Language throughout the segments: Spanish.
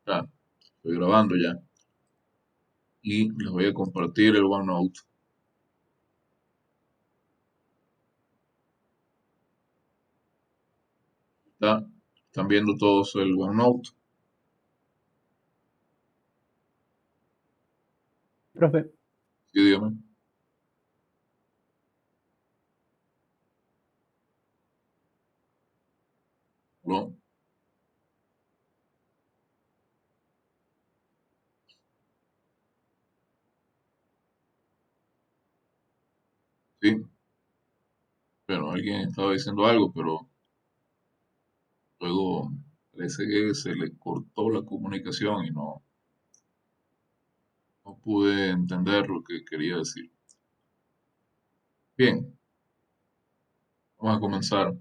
Ah, estoy grabando ya y les voy a compartir el OneNote. Están viendo todos el OneNote. Profe, Sí, dígame. ¿Aló? Sí, pero alguien estaba diciendo algo, pero luego parece que se le cortó la comunicación y no pude entender lo que quería decir. Bien, vamos a comenzar.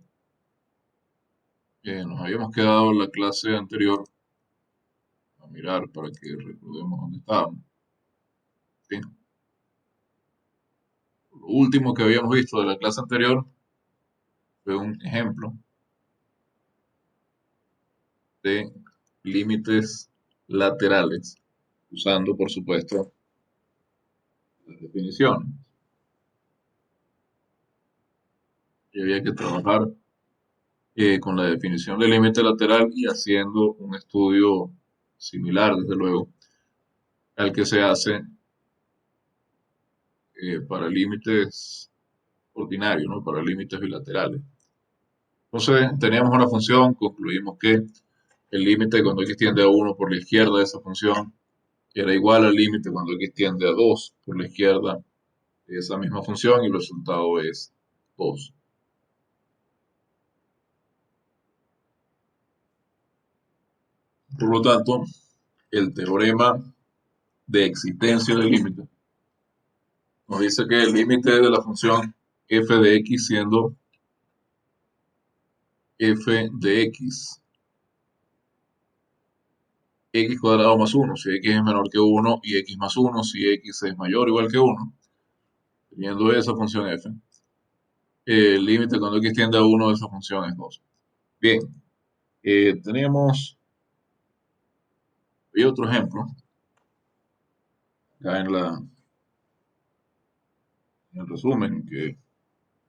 Nos habíamos quedado en la clase anterior a mirar para que recordemos dónde estábamos. ¿Sí? Lo último que habíamos visto de la clase anterior fue un ejemplo de límites laterales, usando, por supuesto, las definiciones. Y había que trabajar con la definición de límite lateral y haciendo un estudio similar, desde luego, al que se hace para límites ordinarios, ¿no? Para límites bilaterales. Entonces, teníamos una función, concluimos que el límite cuando x tiende a 1 por la izquierda de esa función era igual al límite cuando x tiende a 2 por la izquierda de esa misma función y el resultado es 2. Por lo tanto, el teorema de existencia del límite nos dice que el límite de la función f de x siendo f de x cuadrado más 1, si x es menor que 1, y x más 1, si x es mayor o igual que 1, teniendo esa función f, el límite cuando x tiende a 1 de esa función es 2. Bien, tenemos y otro ejemplo, acá en el resumen que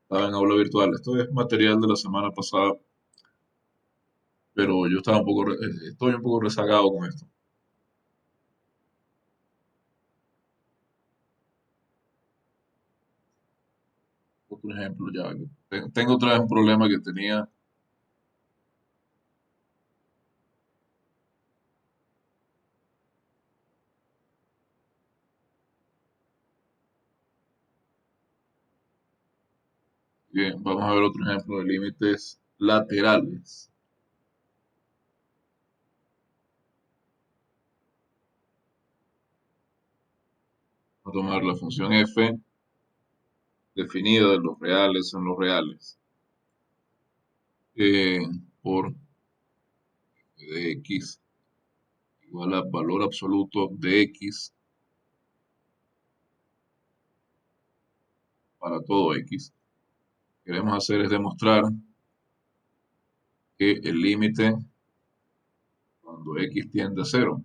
estaba en aula virtual. Esto es material de la semana pasada, pero yo estaba estoy un poco rezagado con esto. Otro ejemplo ya. Tengo otra vez un problema que tenía. Bien, vamos a ver otro ejemplo de límites laterales. Vamos a tomar la función f definida de los reales en los reales eh, por de x igual a valor absoluto de x para todo x. Lo que queremos hacer es demostrar que el límite cuando x tiende a cero,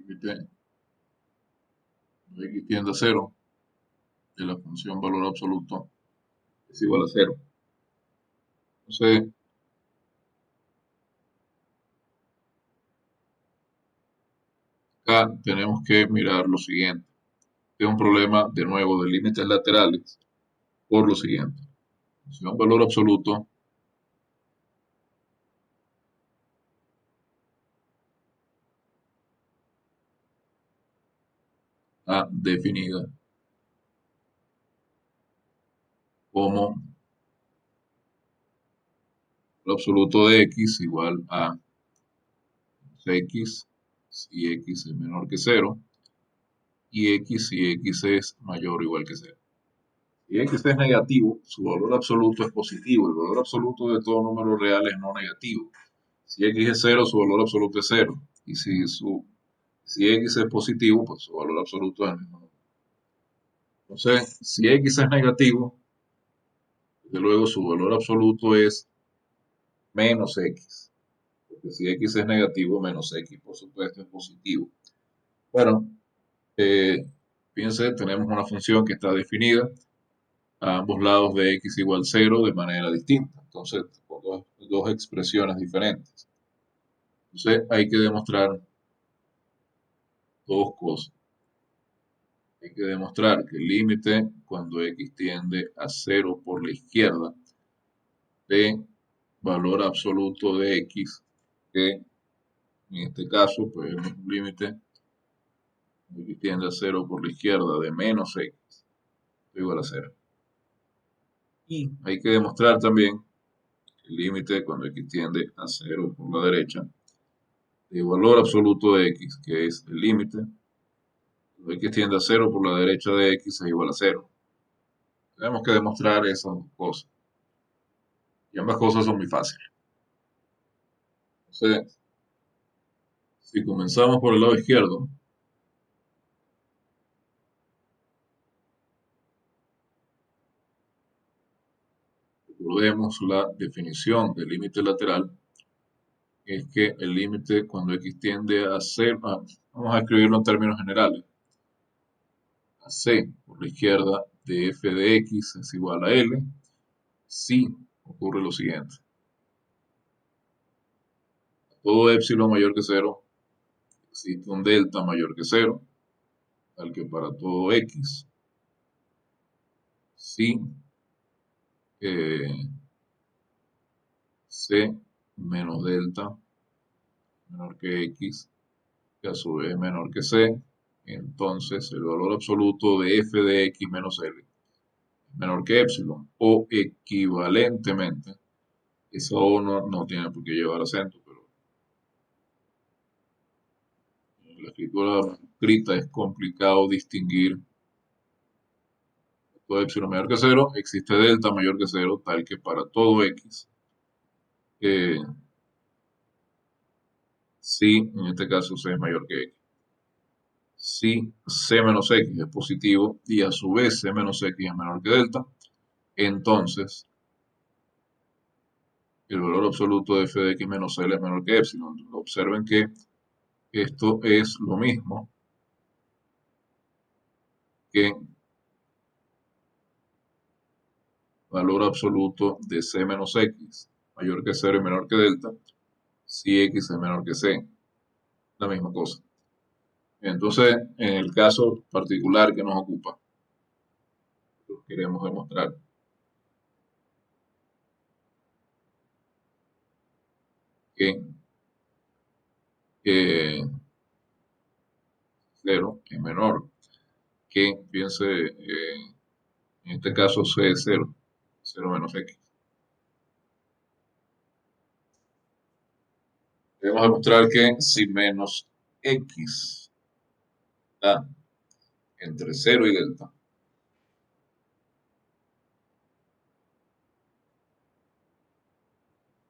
límite cuando x tiende a cero de la función valor absoluto es igual a cero. Entonces, acá tenemos que mirar lo siguiente. Este es un problema, de nuevo, de límites laterales por lo siguiente. Función valor absoluto A definida como el absoluto de x igual a x si x es menor que cero y x si x es mayor o igual que cero. Si x es negativo, su valor absoluto es positivo. El valor absoluto de todo número real es no negativo. Si x es cero, su valor absoluto es cero. Y si x es positivo, pues su valor absoluto es el mismo. Entonces, si x es negativo, desde luego su valor absoluto es menos x. Porque si x es negativo, menos x, por supuesto, es positivo. Bueno, fíjense, tenemos una función que está definida a ambos lados de x igual 0 de manera distinta. Entonces, con dos expresiones diferentes. Entonces, hay que demostrar dos cosas. Hay que demostrar que el límite cuando x tiende a 0 por la izquierda de valor absoluto de x, que en este caso pues es un límite que tiende a 0 por la izquierda de menos x igual a 0. Y hay que demostrar también que el límite cuando x tiende a 0 por la derecha de valor absoluto de x, que es el límite, cuando x tiende a 0 por la derecha de x es igual a 0. Tenemos que demostrar esas dos cosas. Y ambas cosas son muy fáciles. Entonces, si comenzamos por el lado izquierdo, recordemos la definición del límite lateral, es que el límite cuando x tiende a c, vamos a escribirlo en términos generales, a c por la izquierda de f de x es igual a l, si ocurre lo siguiente. Todo épsilon mayor que 0, existe un delta mayor que 0, tal que para todo x, si c menos delta menor que x, que a su vez es menor que c, entonces el valor absoluto de f de x menos l es menor que epsilon, o equivalentemente, esa O no tiene por qué llevar acento, pero en la escritura escrita es complicado distinguir todo epsilon mayor que 0, existe delta mayor que 0, tal que para todo x, eh, si en este caso c es mayor que x. Si c menos x es positivo y a su vez c menos x es menor que delta, entonces el valor absoluto de f de x menos l es menor que epsilon. Observen que esto es lo mismo que valor absoluto de c menos x mayor que 0 y menor que delta, si x es menor que c. La misma cosa. Entonces, en el caso particular que nos ocupa, queremos demostrar que 0 es menor que, fíjense, en este caso c es 0, 0 menos x. Debemos demostrar que si menos x está entre 0 y delta,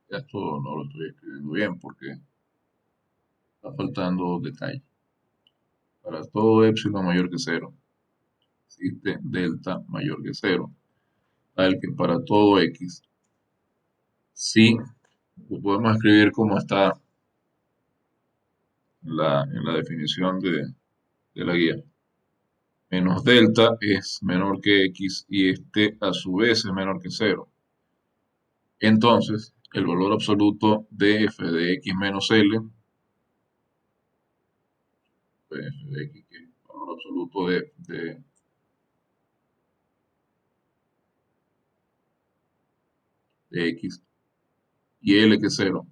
esto no lo estoy escribiendo bien porque está faltando detalle. Para todo epsilon mayor que 0, existe delta mayor que 0, tal que para todo x, si lo podemos escribir como está en la definición de la guía. Menos delta es menor que x y este a su vez es menor que 0. Entonces, el valor absoluto de f de x menos l, pues f de x, que es el valor absoluto de x, y l que es 0,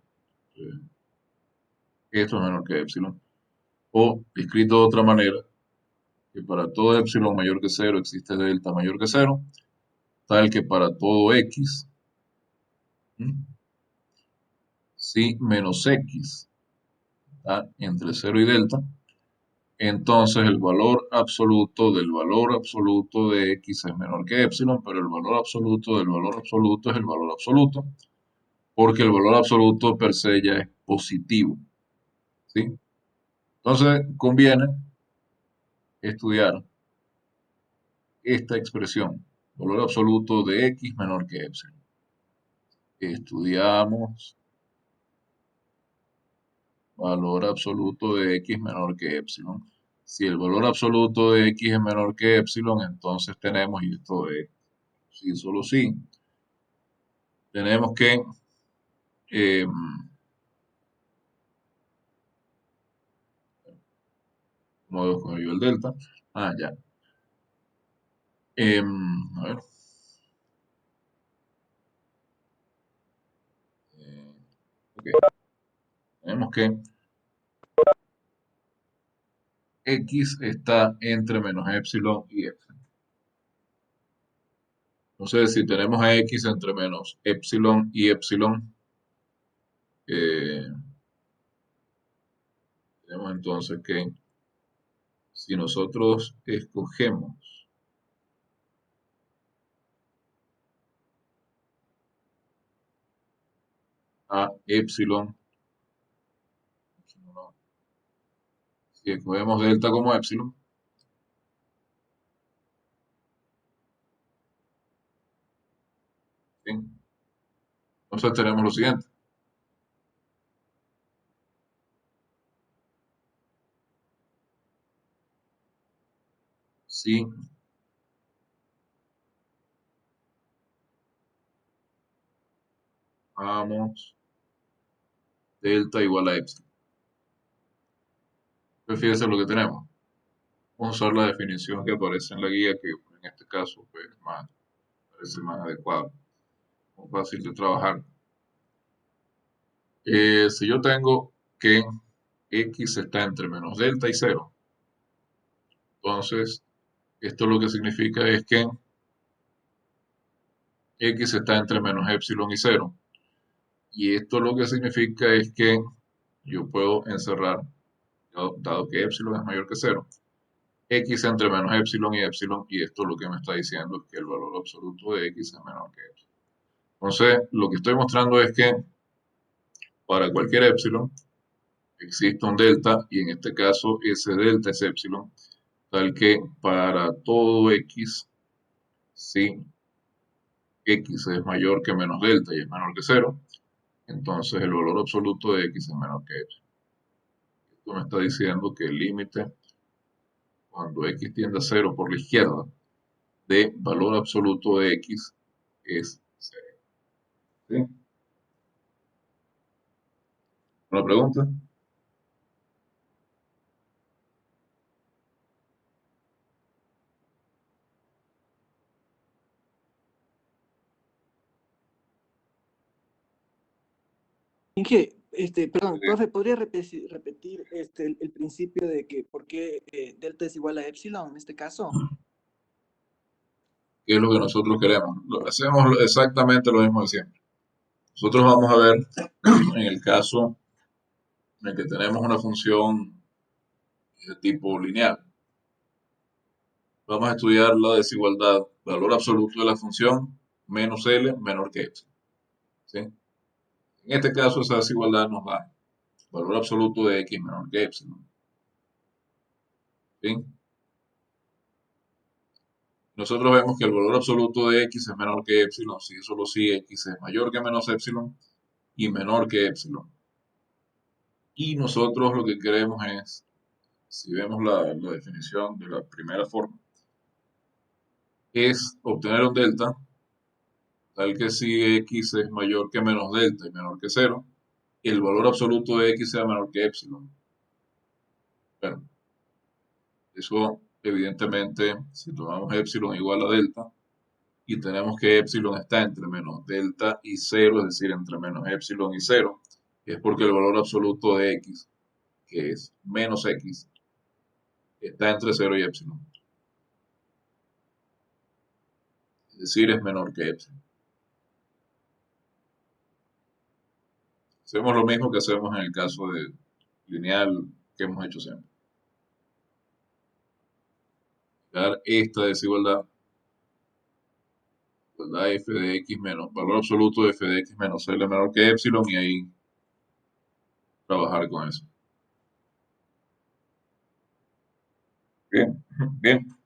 esto es menor que epsilon. O, escrito de otra manera, que para todo epsilon mayor que 0 existe delta mayor que 0, tal que para todo x, si menos x está entre 0 y delta, entonces el valor absoluto del valor absoluto de x es menor que epsilon, pero el valor absoluto del valor absoluto es el valor absoluto, porque el valor absoluto per se ya es positivo, ¿sí? Entonces, conviene estudiar esta expresión, valor absoluto de x menor que epsilon. Estudiamos valor absoluto de x menor que epsilon. Si el valor absoluto de x es menor que epsilon, entonces tenemos, y esto es sí, solo sí, tenemos que eh, ¿cómo escoger yo el delta? Ah, ya. A ver. eh, ok. Tenemos que x está entre menos epsilon y epsilon. Entonces, si tenemos a x entre menos epsilon y epsilon, eh, tenemos entonces que si nosotros escogemos a epsilon, no, si escogemos delta como epsilon, ¿sí? Entonces tenemos lo siguiente. Si vamos delta igual a epsilon, pues fíjense lo que tenemos. Vamos a usar la definición que aparece en la guía, que en este caso pues, parece más adecuado, más fácil de trabajar. Si yo tengo que x está entre menos delta y cero, entonces esto lo que significa es que x está entre menos epsilon y cero. Y esto lo que significa es que yo puedo encerrar, dado que epsilon es mayor que cero, x entre menos epsilon y epsilon, y esto lo que me está diciendo es que el valor absoluto de x es menor que epsilon. Entonces, lo que estoy mostrando es que para cualquier epsilon existe un delta, y en este caso ese delta es epsilon, tal que para todo x, si x es mayor que menos delta y es menor que cero, entonces el valor absoluto de x es menor que epsilon. Esto me está diciendo que el límite cuando x tiende a cero por la izquierda de valor absoluto de x es cero. ¿Sí? ¿Una pregunta? Inge, perdón, Eh, profe, ¿podría repetir el principio de que por qué delta es igual a epsilon en este caso? ¿Qué es lo que nosotros queremos? Hacemos exactamente lo mismo de siempre. Nosotros vamos a ver en el caso en el que tenemos una función de tipo lineal. Vamos a estudiar la desigualdad, valor absoluto de la función menos L menor que epsilon. ¿Sí? En este caso, esa desigualdad nos da valor absoluto de x menor que epsilon. ¿Sí? Nosotros vemos que el valor absoluto de x es menor que epsilon si solo si x es mayor que menos epsilon y menor que epsilon. Y nosotros lo que queremos es, si vemos la definición de la primera forma, es obtener un delta tal que si x es mayor que menos delta y menor que cero, el valor absoluto de x sea menor que epsilon. Bueno, eso evidentemente, si tomamos epsilon igual a delta y tenemos que epsilon está entre menos delta y cero, es decir, entre menos epsilon y cero, es porque el valor absoluto de x, que es menos x, está entre cero y epsilon. Es decir, es menor que epsilon. Hacemos lo mismo que hacemos en el caso de lineal que hemos hecho siempre. Dar esta desigualdad igualdad f de x menos, valor absoluto de f de x menos L menor que epsilon y ahí trabajar con eso. Bien, bien.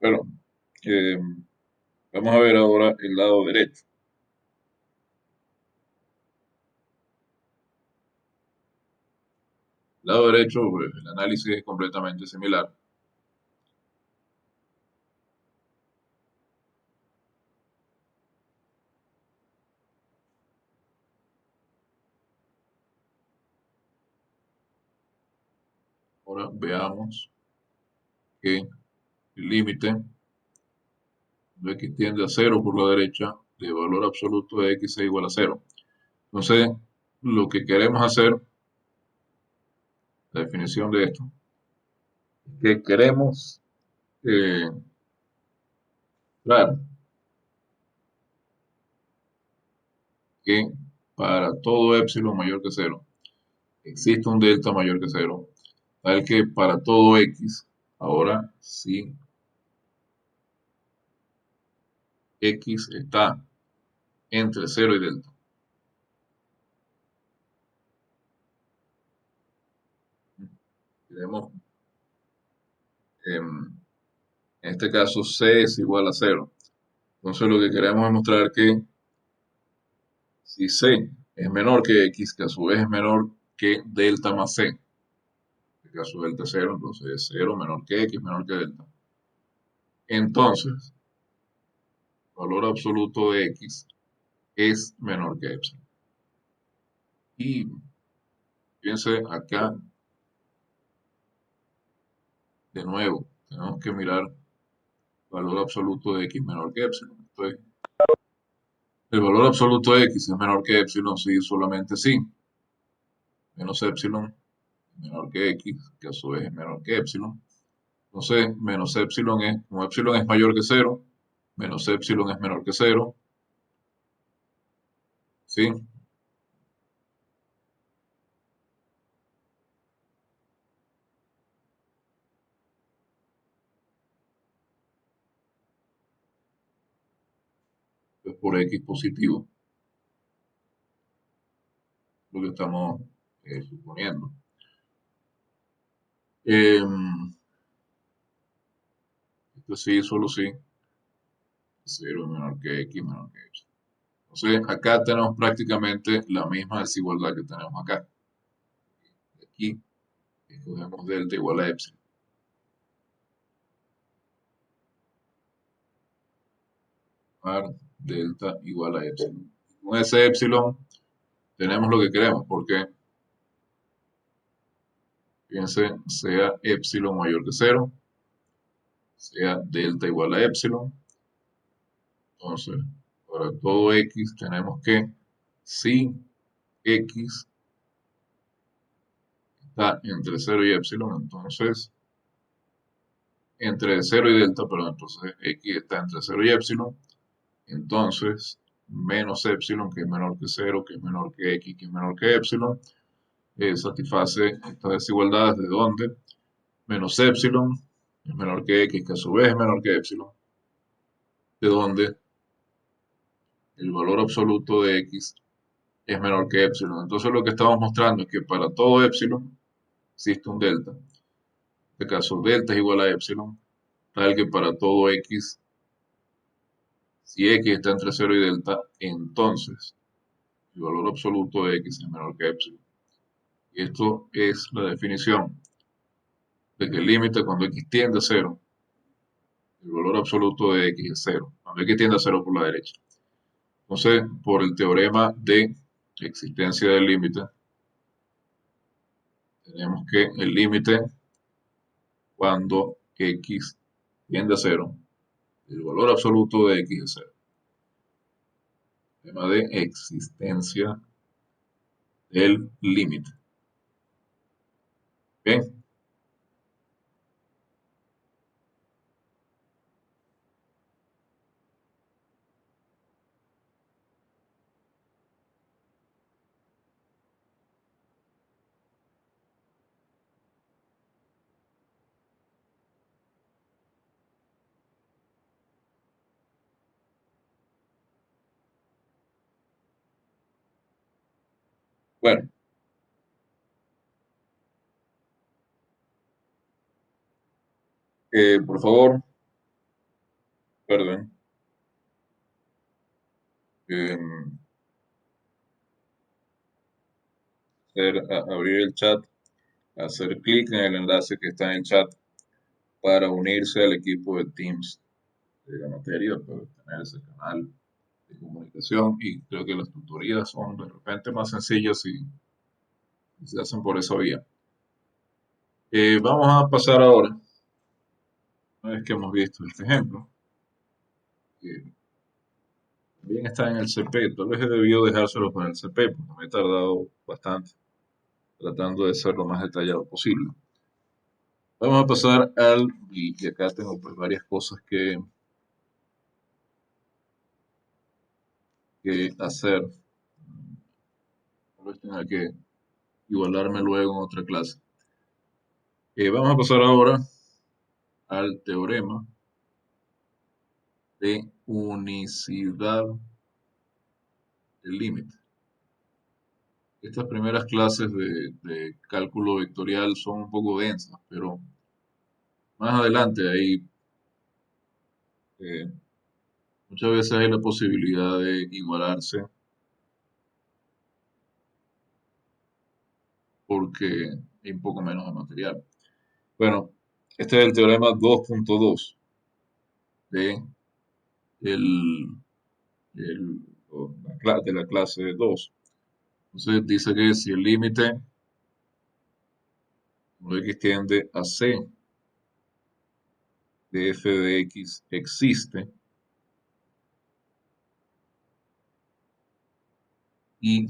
Bueno, eh, vamos a ver ahora el lado derecho. El lado derecho, pues, el análisis es completamente similar. Ahora veamos que el límite de x tiende a cero por la derecha, de valor absoluto de x es igual a cero. Entonces, lo que queremos hacer, la definición de esto, es que queremos, eh, claro, que para todo epsilon mayor que cero, existe un delta mayor que cero, tal que para todo x, ahora sí, x está entre cero y delta. Tenemos, en este caso, c es igual a cero. Entonces lo que queremos es mostrar que si c es menor que x, que a su vez es menor que delta más c, en este caso delta es cero, entonces es 0 menor que x menor que delta. Entonces, valor absoluto de x es menor que epsilon. Y fíjense acá, de nuevo, tenemos que mirar valor absoluto de x menor que epsilon. Entonces, el valor absoluto de x es menor que epsilon, sí, solamente sí. Menos epsilon es menor que x, que a su vez es menor que epsilon. Entonces, menos epsilon es, como epsilon es mayor que cero, menos epsilon es menor que cero, ¿sí? Es por x positivo, lo que estamos suponiendo. Esto sí, solo sí, cero es menor que x menor que epsilon. Entonces, acá tenemos prácticamente la misma desigualdad que tenemos acá. Aquí escogemos delta igual a epsilon. Par delta igual a epsilon. Con ese epsilon tenemos lo que queremos, porque fíjense, sea epsilon mayor que cero, sea delta igual a epsilon. Entonces, para todo x tenemos que si x está entre cero y epsilon, entonces entre cero y delta, perdón, entonces x está entre cero y epsilon, entonces menos epsilon, que es menor que cero, que es menor que x, que es menor que epsilon, satisface estas desigualdades de donde menos epsilon es menor que x, que a su vez es menor que epsilon, de donde el valor absoluto de x es menor que epsilon. Entonces lo que estamos mostrando es que para todo epsilon existe un delta. En este caso, delta es igual a epsilon, tal que para todo x, si x está entre cero y delta, entonces el valor absoluto de x es menor que epsilon. Y esto es la definición de que el límite cuando x tiende a cero, el valor absoluto de x es cero. Cuando x tiende a cero por la derecha. Entonces, por el teorema de existencia del límite, tenemos que el límite cuando x tiende a cero, el valor absoluto de x es cero. Tema de existencia del límite. Bien, Bueno, por favor, perdón, eh, abrir el chat, hacer clic en el enlace que está en el chat para unirse al equipo de Teams de la materia, para tener ese canal de comunicación y creo que las tutorías son de repente más sencillas y se hacen por esa vía. Vamos a pasar ahora, una vez que hemos visto este ejemplo, que también está en el CP, tal vez he debido dejárselo para el CP porque me he tardado bastante tratando de ser lo más detallado posible. Vamos a pasar y acá tengo pues varias cosas que hacer. Tal vez tenga que igualarme luego en otra clase. Vamos a pasar ahora al teorema de unicidad del límite. Estas primeras clases de cálculo vectorial son un poco densas, pero más adelante hay muchas veces hay la posibilidad de igualarse porque hay un poco menos de material. Bueno, este es el teorema 2.2 de, el, de la clase 2. Entonces dice que si el límite cuando x tiende a c de f de x existe y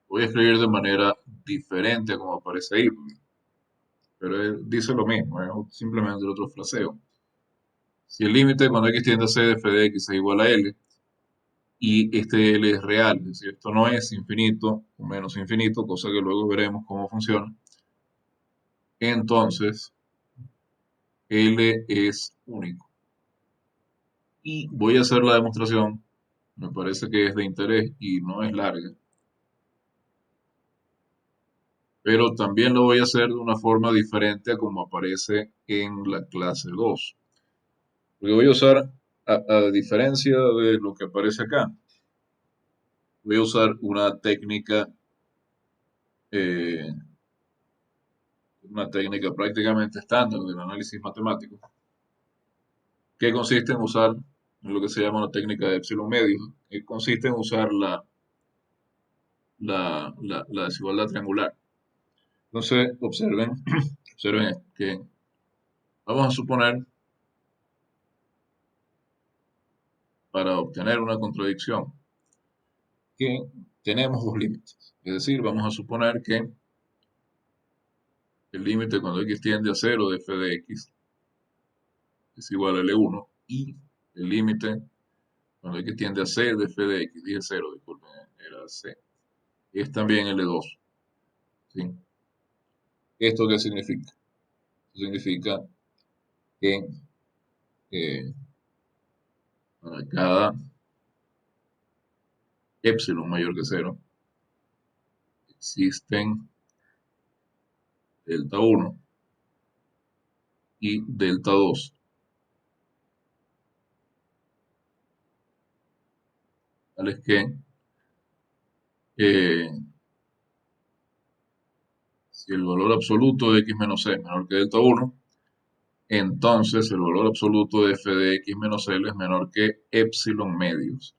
voy a escribir de manera diferente a como aparece ahí, pero dice lo mismo, es simplemente otro fraseo. Si el límite cuando x tiende a c de f de x es igual a L, y este L es real, es decir, esto no es infinito o menos infinito, cosa que luego veremos cómo funciona, entonces L es único. Y voy a hacer la demostración, me parece que es de interés y no es larga, pero también lo voy a hacer de una forma diferente a como aparece en la clase 2. Porque voy a usar, a diferencia de lo que aparece acá, voy a usar eh, una técnica prácticamente estándar del análisis matemático, que consiste en usar lo que se llama una técnica de epsilon medio, que consiste en usar la desigualdad triangular. Entonces, observen, observen que vamos a suponer, para obtener una contradicción, que tenemos dos límites. Es decir, vamos a suponer que el límite cuando x tiende a 0 de f de x es igual a L1 y el límite cuando x tiende a c de f de x, dije 0, disculpen, era c, es también L2. ¿Sí? ¿Esto qué significa? Significa que eh, para cada epsilon mayor que 0 existen delta 1 y delta 2. Tales que eh, si el valor absoluto de x menos c es menor que delta 1, entonces el valor absoluto de f de x menos L es menor que epsilon medios.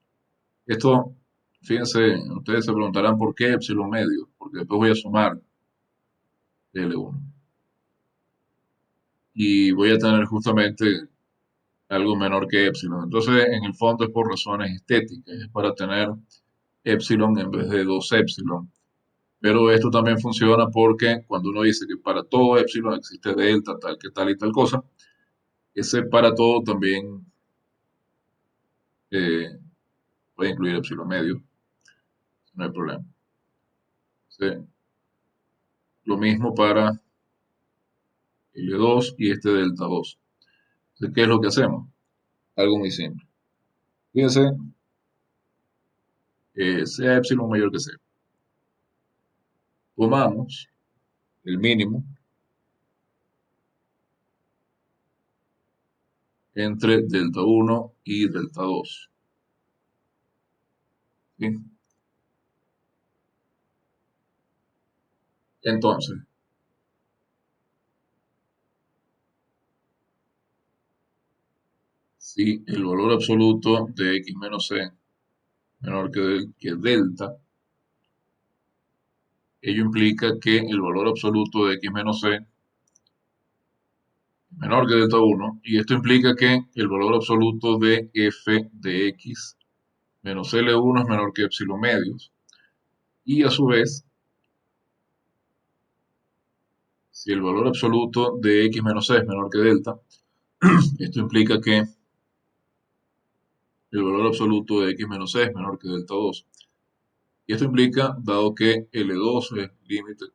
Esto, fíjense, ustedes se preguntarán por qué epsilon medios, porque después voy a sumar L1 y voy a tener justamente algo menor que epsilon. Entonces, en el fondo es por razones estéticas, es para tener epsilon en vez de 2 epsilon. Pero esto también funciona porque cuando uno dice que para todo epsilon existe delta, tal que tal y tal cosa, ese para todo también eh, puede incluir epsilon medio, no hay problema. Sí. Lo mismo para L2 y este delta 2. Entonces, ¿qué es lo que hacemos? Algo muy simple. Fíjense, sea epsilon mayor que cero. Tomamos el mínimo entre delta 1 y delta 2. ¿Sí? Entonces, si el valor absoluto de x menos c menor que delta, ello implica que el valor absoluto de x menos c es menor que delta 1, y esto implica que el valor absoluto de f de x menos L1 es menor que epsilon medios. Y a su vez, si el valor absoluto de x menos c es menor que delta, esto implica que el valor absoluto de x menos c es menor que delta 2. Y esto implica, dado que L2 es límite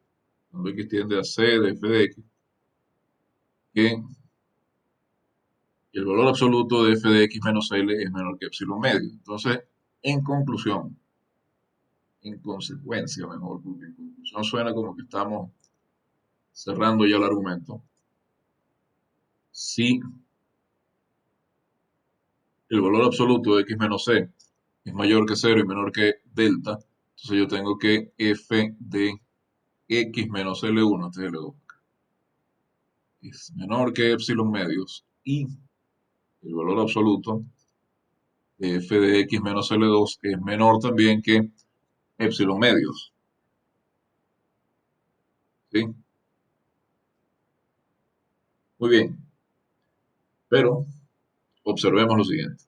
cuando x tiende a c de f de x, que el valor absoluto de f de x menos L es menor que epsilon medio. Entonces, en conclusión, en consecuencia mejor, porque en conclusión suena como que estamos cerrando ya el argumento. Si el valor absoluto de x menos c es mayor que cero y menor que delta, entonces yo tengo que f de x menos L1, este es L2, es menor que epsilon medios, y el valor absoluto de f de x menos L2 es menor también que epsilon medios. ¿Sí? Muy bien, pero observemos lo siguiente.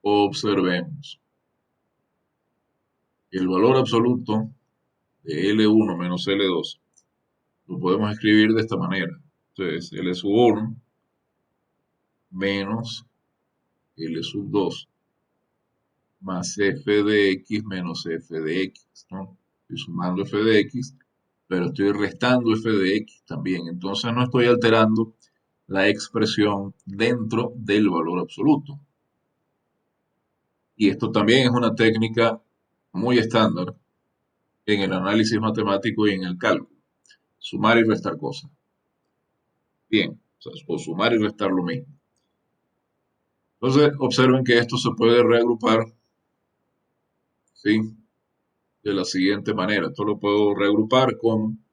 Observemos. El valor absoluto de L1 menos L2 lo podemos escribir de esta manera. Entonces, L sub 1 menos L sub 2 más f de x menos f de x, ¿no? Estoy sumando f de x, pero estoy restando f de x también. Entonces no estoy alterando la expresión dentro del valor absoluto. Y esto también es una técnica muy estándar en el análisis matemático y en el cálculo. Sumar y restar cosas. Bien, o sumar y restar lo mismo. Entonces, observen que esto se puede reagrupar, ¿sí? De la siguiente manera. Esto lo puedo reagrupar con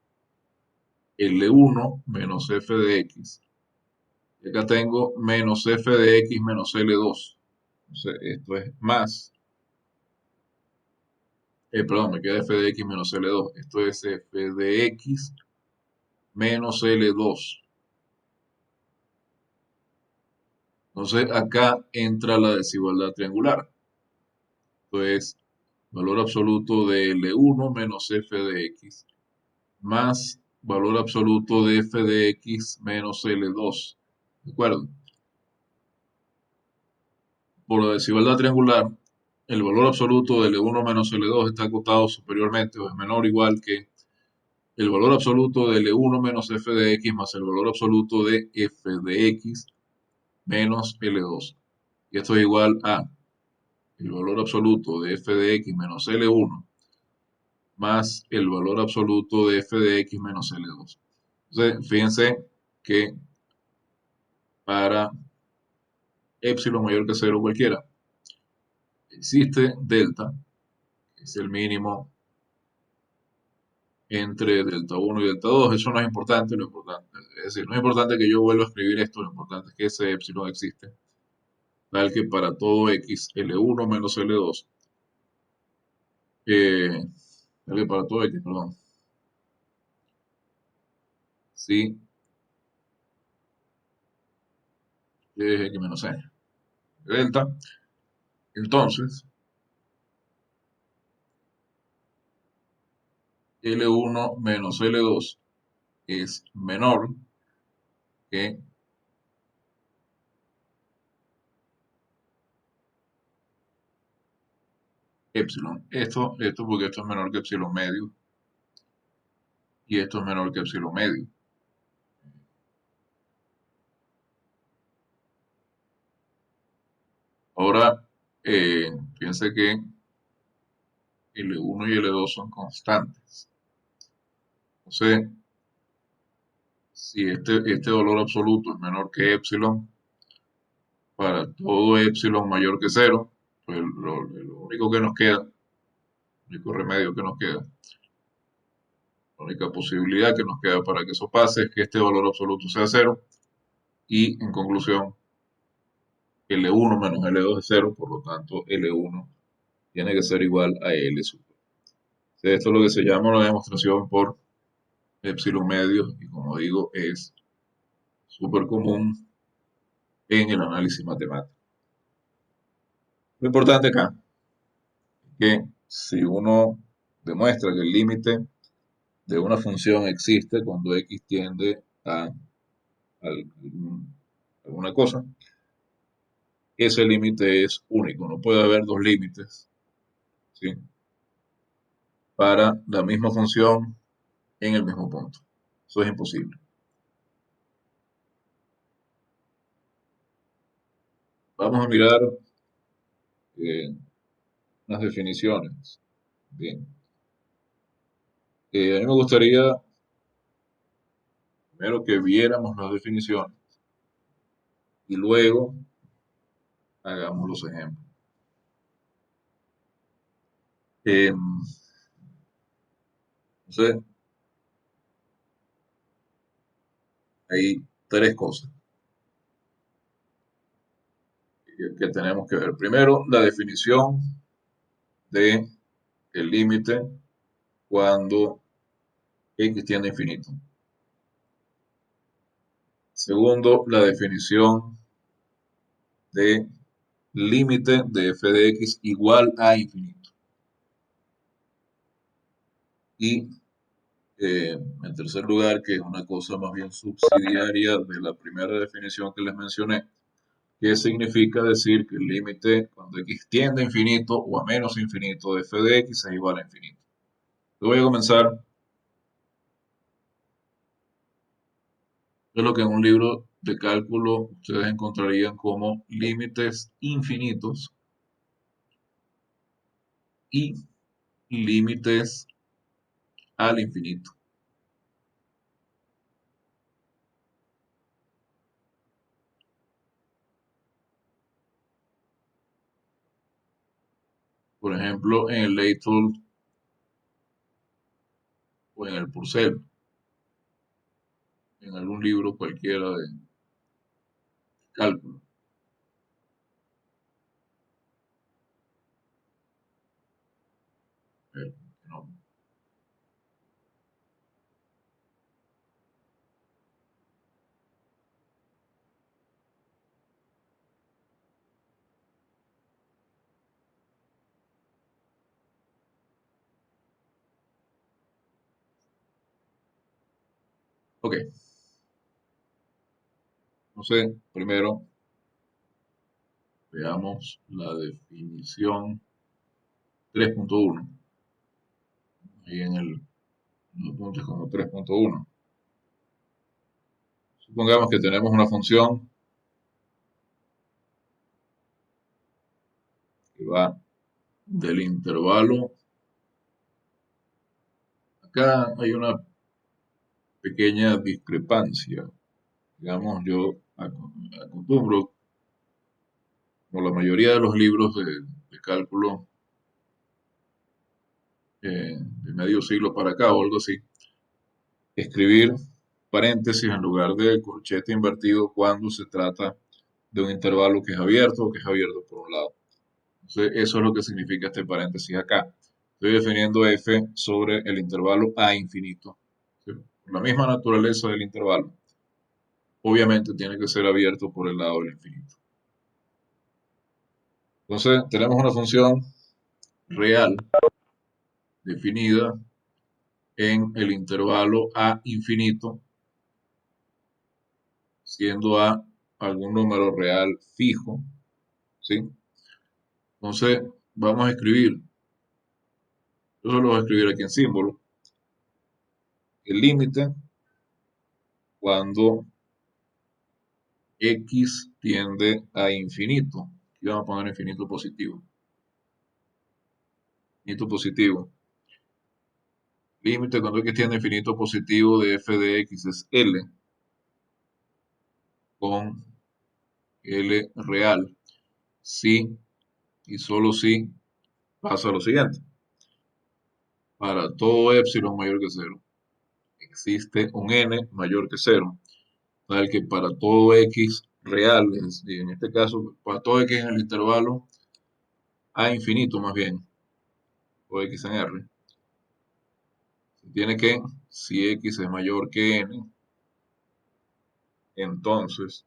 L1 menos f de x. Y acá tengo menos f de x menos L2. Entonces, esto es más. Perdón, me queda f de x menos L2. Esto es f de x menos L2. Entonces, acá entra la desigualdad triangular. Entonces, valor absoluto de L1 menos f de x más valor absoluto de f de x menos L2. ¿De acuerdo? Por la desigualdad triangular, el valor absoluto de L1 menos L2 está acotado superiormente o es menor o igual que el valor absoluto de L1 menos f de x más el valor absoluto de f de x menos L2. Y esto es igual a el valor absoluto de f de x menos L1 más el valor absoluto de f de x menos L2. Entonces, fíjense que para epsilon mayor que cero cualquiera, existe delta, que es el mínimo entre delta 1 y delta 2. Eso no es importante, lo importante, es decir, no es importante que yo vuelva a escribir esto, lo importante es que ese epsilon existe, tal que para todo x, L1 menos L2, tal que para todo x, perdón, sí, es x menos c, delta, entonces L1 menos L2 es menor que epsilon. Esto porque esto es menor que epsilon medio y esto es menor que epsilon medio. Ahora, piense que L1 y L2 son constantes. Entonces, si este valor absoluto es menor que epsilon, para todo epsilon mayor que cero, pues lo único que nos queda, el único remedio que nos queda, la única posibilidad que nos queda para que eso pase es que este valor absoluto sea cero y en conclusión L1 menos L2 es cero, por lo tanto L1 tiene que ser igual a L super. Esto es lo que se llama una demostración por epsilon medio y como digo es súper común en el análisis matemático. Lo importante acá es que si uno demuestra que el límite de una función existe cuando x tiende a alguna cosa, ese límite es único. No puede haber dos límites, ¿sí?, para la misma función en el mismo punto. Eso es imposible. Vamos a mirar unas definiciones. Bien. A mí me gustaría primero que viéramos las definiciones y luego hagamos los ejemplos. Eh, entonces, hay tres cosas que tenemos que ver. Primero, la definición de el límite cuando x tiende a infinito. Segundo, la definición de límite de f de x igual a infinito. Y en tercer lugar, que es una cosa más bien subsidiaria de la primera definición que les mencioné, que significa decir que el límite cuando x tiende a infinito o a menos infinito de f de x es igual a infinito. Yo voy a comenzar de lo que en un libro de cálculo ustedes encontrarían como límites infinitos y límites al infinito. Por ejemplo, en el Leithold o en el Purcell, en algún libro cualquiera de cálculo. No. Ok, entonces primero veamos la definición 3.1. Ahí en el punto es como 3.1. Supongamos que tenemos una función que va del intervalo. Acá hay una pequeña discrepancia. Digamos, yo acostumbro, como la mayoría de los libros de cálculo de medio siglo para acá o algo así, escribir paréntesis en lugar de corchete invertido cuando se trata de un intervalo que es abierto o que es abierto por un lado. Entonces, eso es lo que significa este paréntesis acá. Estoy definiendo f sobre el intervalo a infinito. ¿Sí? Por la misma naturaleza del intervalo, obviamente tiene que ser abierto por el lado del infinito. Entonces, tenemos una función real definida en el intervalo a infinito, siendo a algún número real fijo, ¿sí? Entonces, vamos a escribir, yo solo voy a escribir aquí en símbolo, el límite cuando x tiende a infinito. Y vamos a poner infinito positivo. Infinito positivo. Límite cuando x tiende a infinito positivo de f de x es L con L real. Si y solo si pasa lo siguiente. Para todo epsilon mayor que cero, existe un n mayor que cero, tal que para todo x real, y en este caso, para todo x en el intervalo a infinito más bien, o x en r, se tiene que, si x es mayor que n, entonces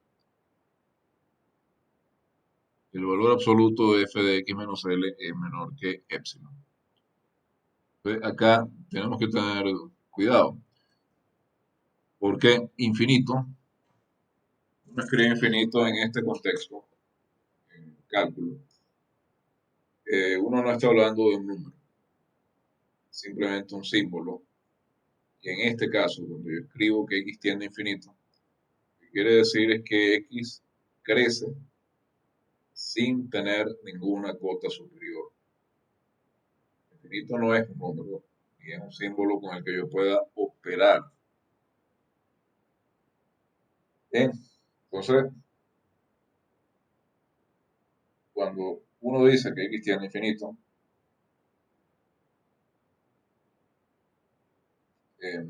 el valor absoluto de f de x menos L es menor que epsilon. Entonces acá tenemos que tener cuidado, porque infinito, uno escribe infinito en este contexto, en cálculo, uno no está hablando de un número, simplemente un símbolo. Y en este caso, cuando yo escribo que x tiende a infinito, lo que quiere decir es que x crece sin tener ninguna cota superior. Infinito no es un número, y es un símbolo con el que yo pueda operar. Bien, entonces, cuando uno dice que x tiende a infinito, eh,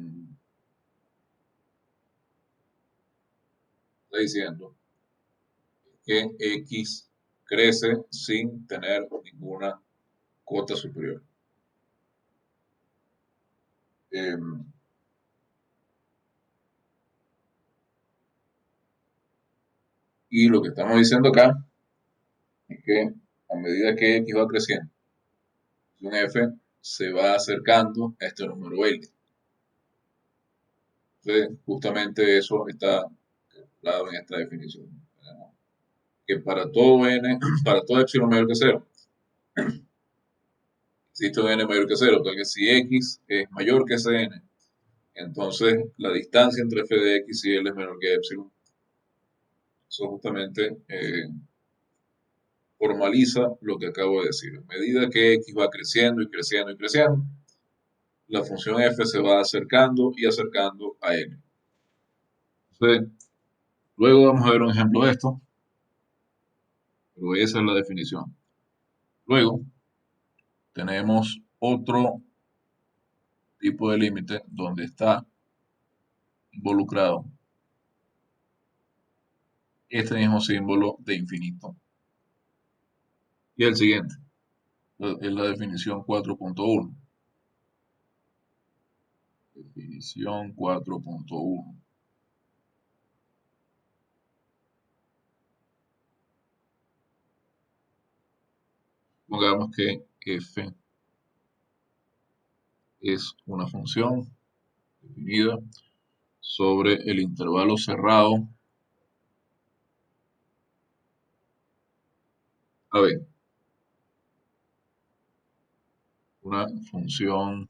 está diciendo que x crece sin tener ninguna cota superior. Eh, y lo que estamos diciendo acá es que a medida que x va creciendo, un f se va acercando a este número L. Entonces, justamente eso está dado en esta definición. Que para todo n, para todo epsilon mayor que cero, existe un n mayor que cero, entonces si x es mayor que ese n, entonces la distancia entre f de x y L es menor que epsilon. Eso justamente formaliza lo que acabo de decir. A medida que x va creciendo y creciendo y creciendo, la función f se va acercando y acercando a n. Entonces, luego vamos a ver un ejemplo de esto, pero esa es la definición. Luego tenemos otro tipo de límite donde está involucrado este mismo símbolo de infinito. Y el siguiente es la definición 4.1. Definición 4.1. Pongamos que f es una función definida sobre el intervalo cerrado AB. Una función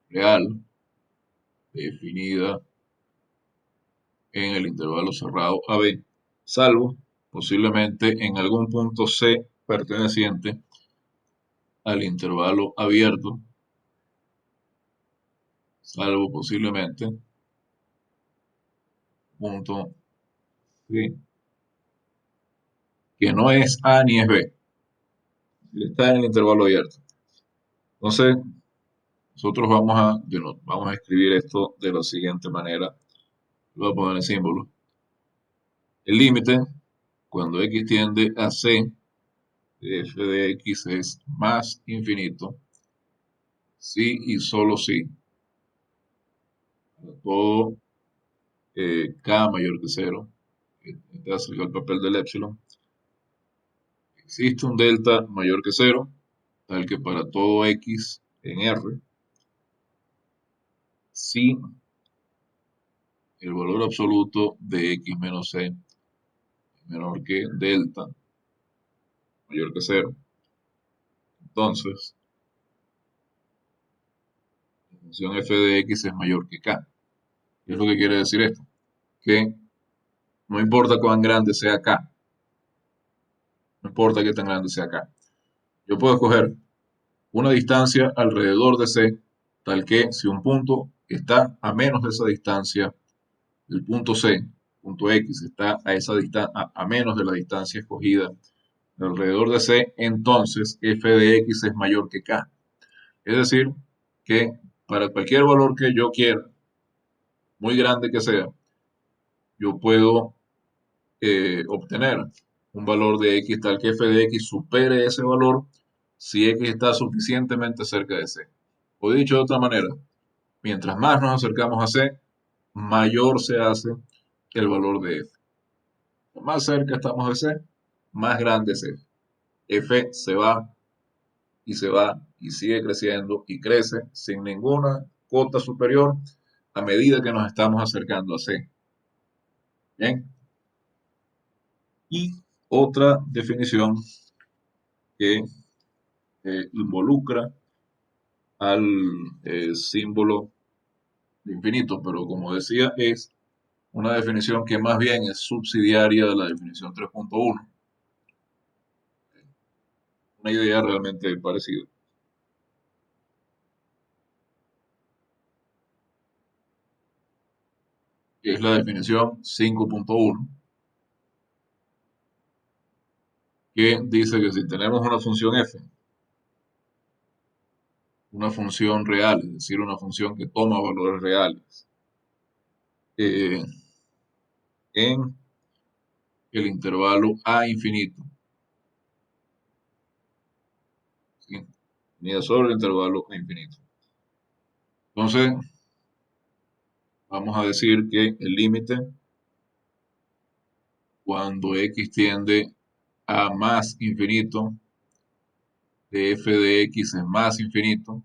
real definida en el intervalo cerrado AB, salvo posiblemente en algún punto C perteneciente al intervalo abierto, salvo posiblemente punto C, que no es A ni es B, está en el intervalo abierto. Entonces, nosotros vamos a escribir esto de la siguiente manera. Voy a poner el símbolo. El límite, cuando x tiende a C, f de x es más infinito, si y solo si, para todo k mayor que cero, este hace el papel del epsilon, existe un delta mayor que cero, tal que para todo x en R, si el valor absoluto de x menos c es menor que delta mayor que cero. Entonces, función f de x es mayor que k. ¿Qué es lo que quiere decir esto? Que no importa cuán grande sea k, no importa qué tan grande sea k. Yo puedo escoger una distancia alrededor de C, tal que si un punto está a menos de esa distancia, el punto C, punto X, está a esa a menos de la distancia escogida alrededor de C, entonces f de X es mayor que K. Es decir, que para cualquier valor que yo quiera, muy grande que sea, yo puedo obtener un valor de X tal que f de X supere ese valor si X está suficientemente cerca de C. O dicho de otra manera, mientras más nos acercamos a C, mayor se hace el valor de F. Más cerca estamos de C, más grande es F. F se va y se va y sigue creciendo y crece sin ninguna cota superior a medida que nos estamos acercando a C. Bien. Y otra definición que involucra al símbolo de infinito, pero como decía, es una definición que más bien es subsidiaria de la definición 3.1. Una idea realmente parecida. Es la definición 5.1, que dice que si tenemos una función f, una función real, es decir, una función que toma valores reales, eh, en el intervalo a infinito, ¿sí? Unida sobre el intervalo a infinito. Entonces, vamos a decir que el límite cuando x tiende a más infinito de f de x es más infinito,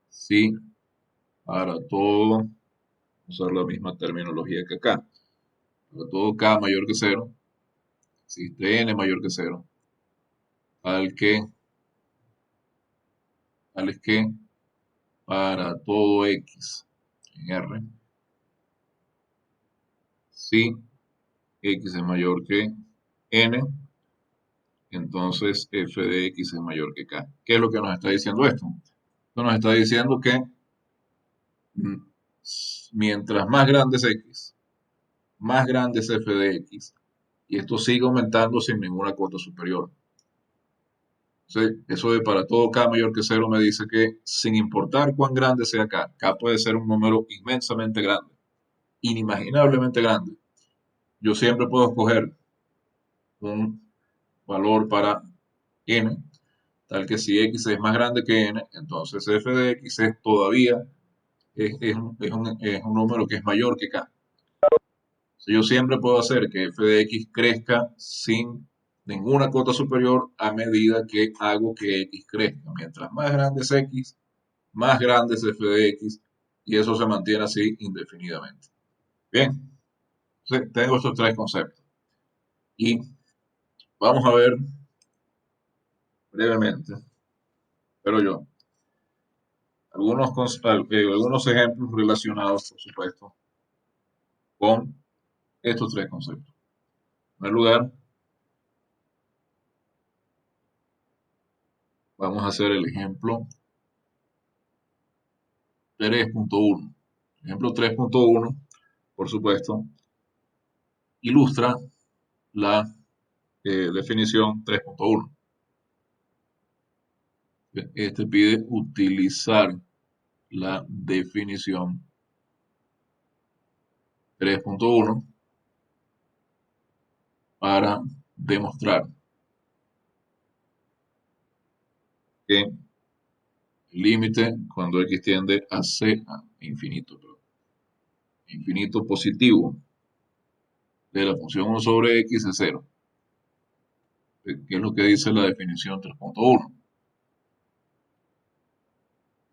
si para todo, usar la misma terminología que acá, para todo k mayor que 0, existe n mayor que 0, tal que, tal es que para todo x en R, si x es mayor que n, entonces f de x es mayor que k. ¿Qué es lo que nos está diciendo esto? Esto nos está diciendo que mm, mientras más grande es x, más grande es f de x, y esto sigue aumentando sin ninguna cota superior. Entonces, eso de para todo k mayor que 0 me dice que sin importar cuán grande sea k puede ser un número inmensamente grande, inimaginablemente grande. Yo siempre puedo escoger un valor para n, tal que si x es más grande que n, entonces f de x es todavía es un número que es mayor que k. Yo siempre puedo hacer que f de x crezca sin ninguna cota superior a medida que hago que x crezca. Mientras más grande es x, más grande es f de x, y eso se mantiene así indefinidamente. Bien, entonces tengo estos tres conceptos. Y vamos a ver brevemente, pero yo, algunos ejemplos relacionados, por supuesto, con estos tres conceptos. En primer lugar, vamos a hacer el ejemplo 3.1. Ejemplo 3.1, por supuesto, ilustra la definición 3.1. Este pide utilizar la definición 3.1 para demostrar que el límite cuando x tiende a c, a infinito, infinito positivo de la función 1 sobre x es 0. ¿Qué es lo que dice la definición 3.1?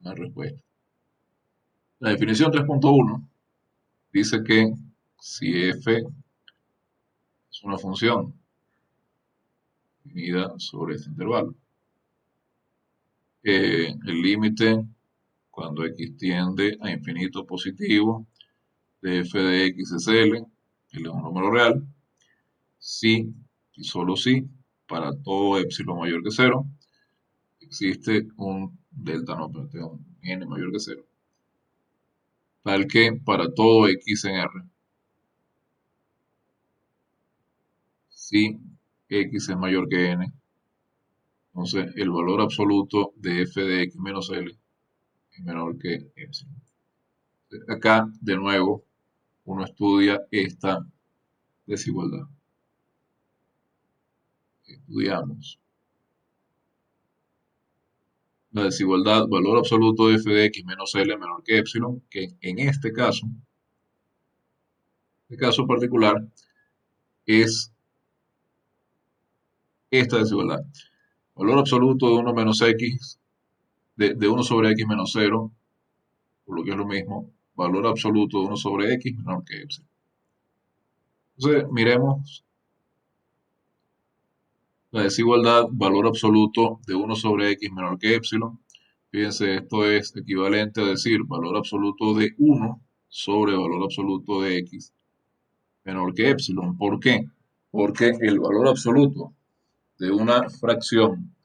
La respuesta. La definición 3.1 dice que si f es una función definida sobre este intervalo, el límite cuando x tiende a infinito positivo de f de x es L, L es un número real, si y solo si para todo epsilon mayor que cero existe un delta, no, pero un n mayor que cero, tal que para todo x en R, si x es mayor que n, entonces el valor absoluto de f de x menos L es menor que epsilon. Acá, de nuevo, uno estudia esta desigualdad. Estudiamos la desigualdad valor absoluto de f de x menos L menor que epsilon, que en este caso particular, es esta desigualdad. Valor absoluto de 1 menos x, de 1 sobre x menos 0, por lo que es lo mismo, valor absoluto de 1 sobre x menor que epsilon. Entonces, miremos la desigualdad valor absoluto de 1 sobre x menor que epsilon. Fíjense, esto es equivalente a decir valor absoluto de 1 sobre valor absoluto de x menor que epsilon. ¿Por qué? Porque el valor absoluto de una fracción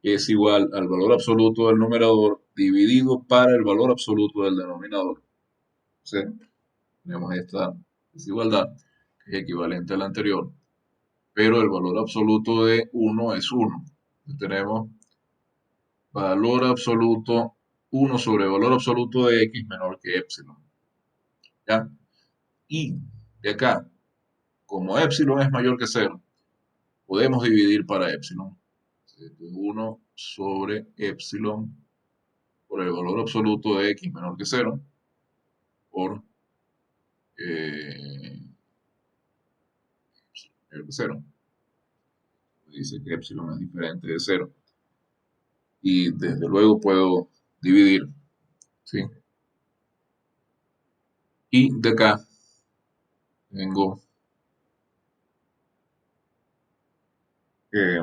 es igual al valor absoluto del numerador dividido para el valor absoluto del denominador. Entonces, tenemos esta desigualdad que es equivalente a la anterior, pero el valor absoluto de 1 es 1. Entonces, tenemos valor absoluto 1 sobre valor absoluto de x menor que epsilon. ¿Ya? Y de acá, como epsilon es mayor que 0, podemos dividir para epsilon. 1 sobre epsilon por el valor absoluto de x menor que 0 por menor que 0. Dice que epsilon es diferente de 0. Y desde luego puedo dividir, ¿sí? Y de acá tengo que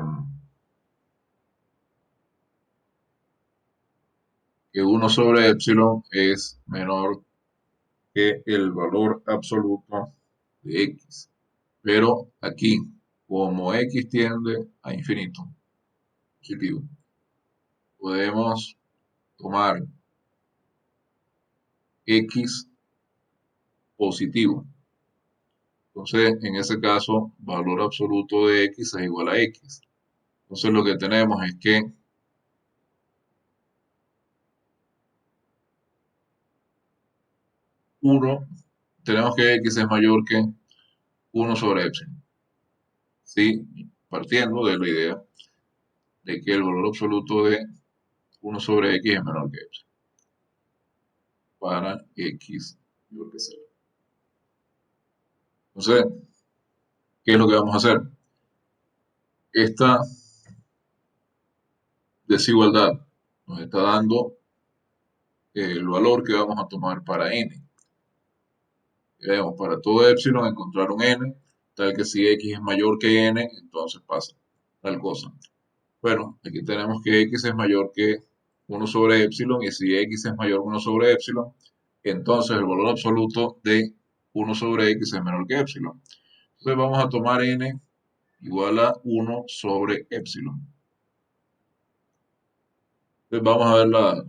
1 sobre epsilon es menor que el valor absoluto de x. Pero aquí, como x tiende a infinito, positivo, podemos tomar x positivo. Entonces, en ese caso, valor absoluto de x es igual a x. Entonces, lo que tenemos es que 1, tenemos que x es mayor que 1 sobre epsilon. ¿Sí? Partiendo de la idea de que el valor absoluto de 1 sobre x es menor que epsilon. Para x mayor que 0. Entonces, ¿qué es lo que vamos a hacer? Esta desigualdad nos está dando el valor que vamos a tomar para n. Debemos para todo epsilon encontrar un n, tal que si x es mayor que n, entonces pasa tal cosa. Bueno, aquí tenemos que x es mayor que 1 sobre epsilon, y si x es mayor que 1 sobre epsilon, entonces el valor absoluto de 1 sobre x es menor que epsilon. Entonces vamos a tomar n igual a 1 sobre epsilon. Entonces vamos a ver la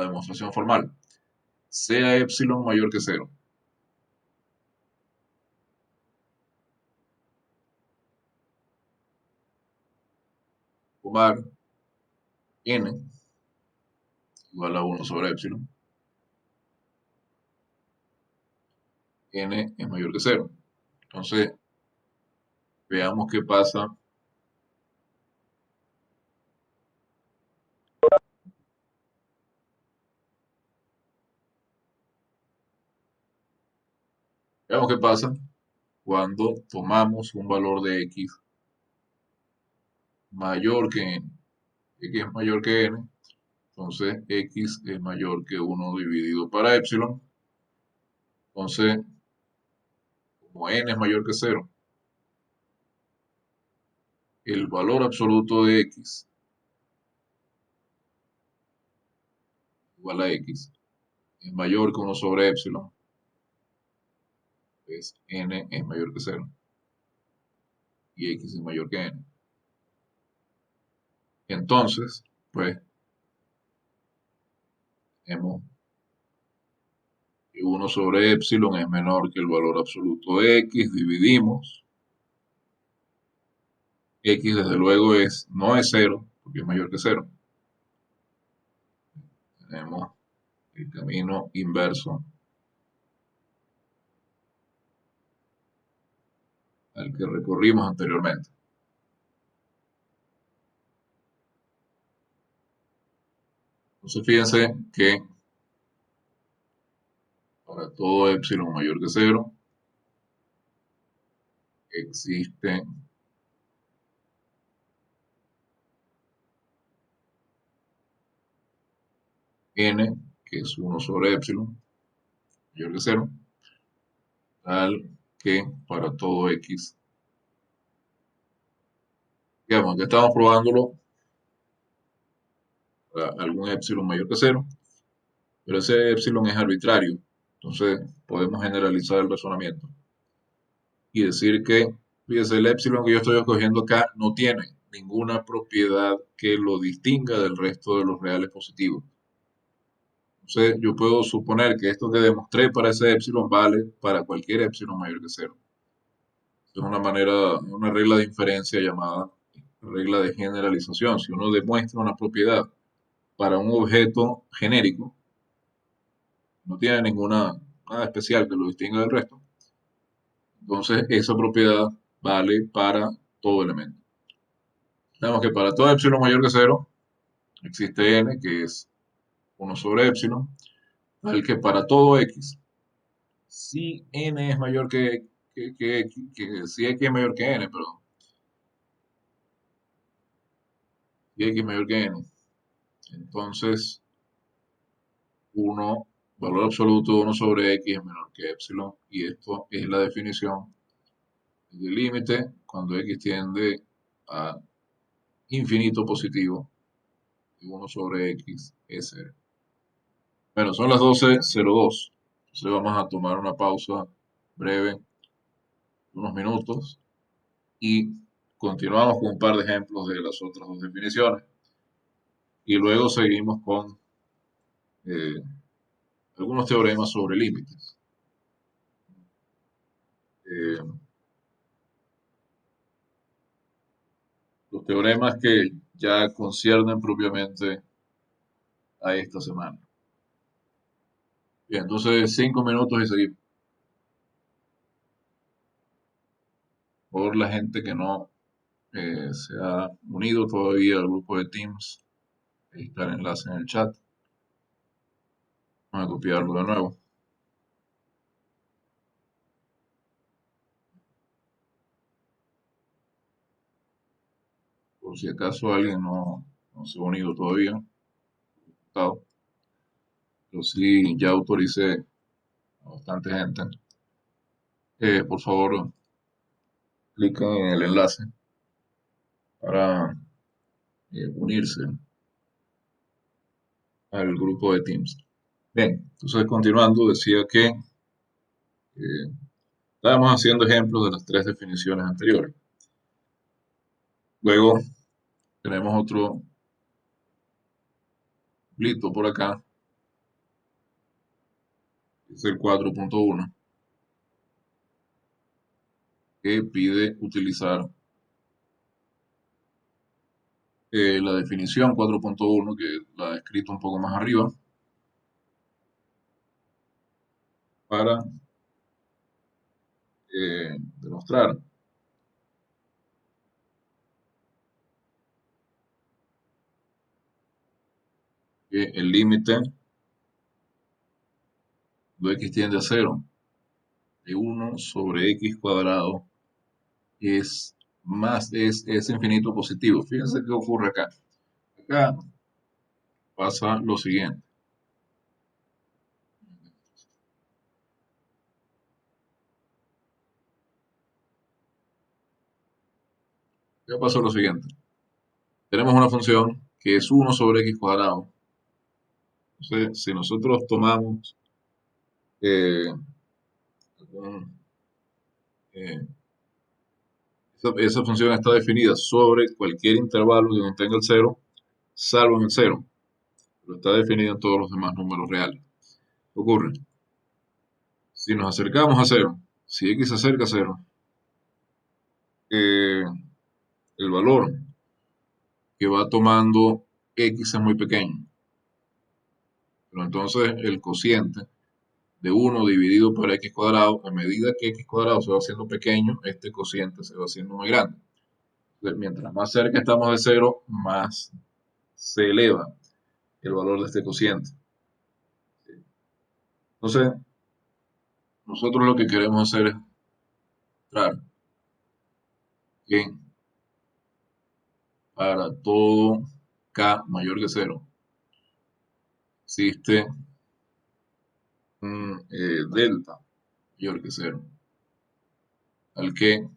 demostración formal. Sea epsilon mayor que 0. Tomar n igual a 1 sobre epsilon. N es mayor que 0. Entonces, veamos qué pasa. Veamos qué pasa cuando tomamos un valor de x mayor que n. X es mayor que n, entonces x es mayor que 1 dividido para epsilon. Entonces, como n es mayor que 0, el valor absoluto de x igual a x es mayor que 1 sobre epsilon, pues n es mayor que cero y x es mayor que n. Entonces, pues, tenemos que 1 sobre epsilon es menor que el valor absoluto de x, dividimos. X desde luego no es cero, porque es mayor que cero. Tenemos el camino inverso al que recorrimos anteriormente. Entonces fíjense que para todo epsilon mayor que cero existe n, que es 1 sobre epsilon mayor que cero, tal que para todo x, digamos que estamos probándolo para algún epsilon mayor que cero, pero ese epsilon es arbitrario, entonces podemos generalizar el razonamiento y decir que, fíjese, el epsilon que yo estoy escogiendo acá no tiene ninguna propiedad que lo distinga del resto de los reales positivos. Entonces, yo puedo suponer que esto que demostré para ese epsilon vale para cualquier epsilon mayor que cero. Es una manera, una regla de inferencia llamada regla de generalización. Si uno demuestra una propiedad para un objeto genérico, no tiene nada especial que lo distinga del resto, entonces esa propiedad vale para todo elemento. Tenemos que para todo epsilon mayor que cero existe n, que es 1 sobre epsilon, tal que para todo x, si n es mayor que si x es mayor que n, perdón, si x es mayor que n, entonces 1, valor absoluto de 1 sobre x es menor que epsilon, y esto es la definición del límite cuando x tiende a infinito positivo y 1 sobre x es 0. Bueno, son las 12:02. Entonces vamos a tomar una pausa breve, unos minutos, y continuamos con un par de ejemplos de las otras dos definiciones. Y luego seguimos con eh, algunos teoremas sobre límites. Eh, los teoremas que ya conciernen propiamente a esta semana. Bien, entonces 5 minutos y seguimos. Por la gente que no se ha unido todavía al grupo de Teams, ahí está el enlace en el chat. Vamos a copiarlo de nuevo. Por si acaso alguien no se ha unido todavía. Pero sí, ya autoricé a bastante gente. Por favor, cliquen en el enlace para unirse al grupo de Teams. Bien, entonces continuando, decía que estábamos haciendo ejemplos de las tres definiciones anteriores. Luego tenemos otro lito por acá, que es el 4.1, que pide utilizar la definición 4.1, que la he escrito un poco más arriba, para demostrar que el límite de x tiende a 0 de 1 sobre x cuadrado es infinito positivo. Fíjense qué ocurre acá. Acá pasa lo siguiente. Acá pasa lo siguiente. Tenemos una función que es 1 sobre x cuadrado Entonces, si nosotros tomamos eh, un- eh, esa función está definida sobre cualquier intervalo que contenga el cero, salvo en el cero, pero está definida en todos los demás números reales. ¿Qué ocurre? Si nos acercamos a cero, si x se acerca a cero, eh, el valor que va tomando x es muy pequeño. Pero entonces el cociente de 1 dividido por x cuadrado, a medida que x cuadrado se va haciendo pequeño, este cociente se va haciendo muy grande. Entonces, mientras más cerca estamos de cero, más se eleva el valor de este cociente. Entonces, nosotros lo que queremos hacer es mostrar que para todo k mayor que cero existe un delta mayor que cero, al que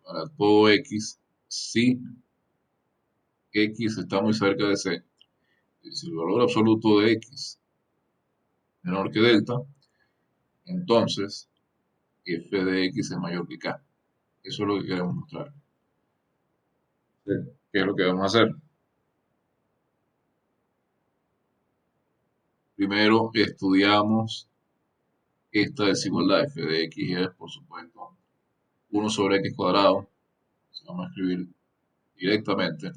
para todo x, si x está muy cerca de c, si el valor absoluto de x menor que delta, entonces f de x es mayor que k. Eso es lo que queremos mostrar. Sí. ¿Qué es lo que vamos a hacer? Primero estudiamos esta desigualdad. F de x es, por supuesto, 1 sobre x cuadrado. Vamos a escribir directamente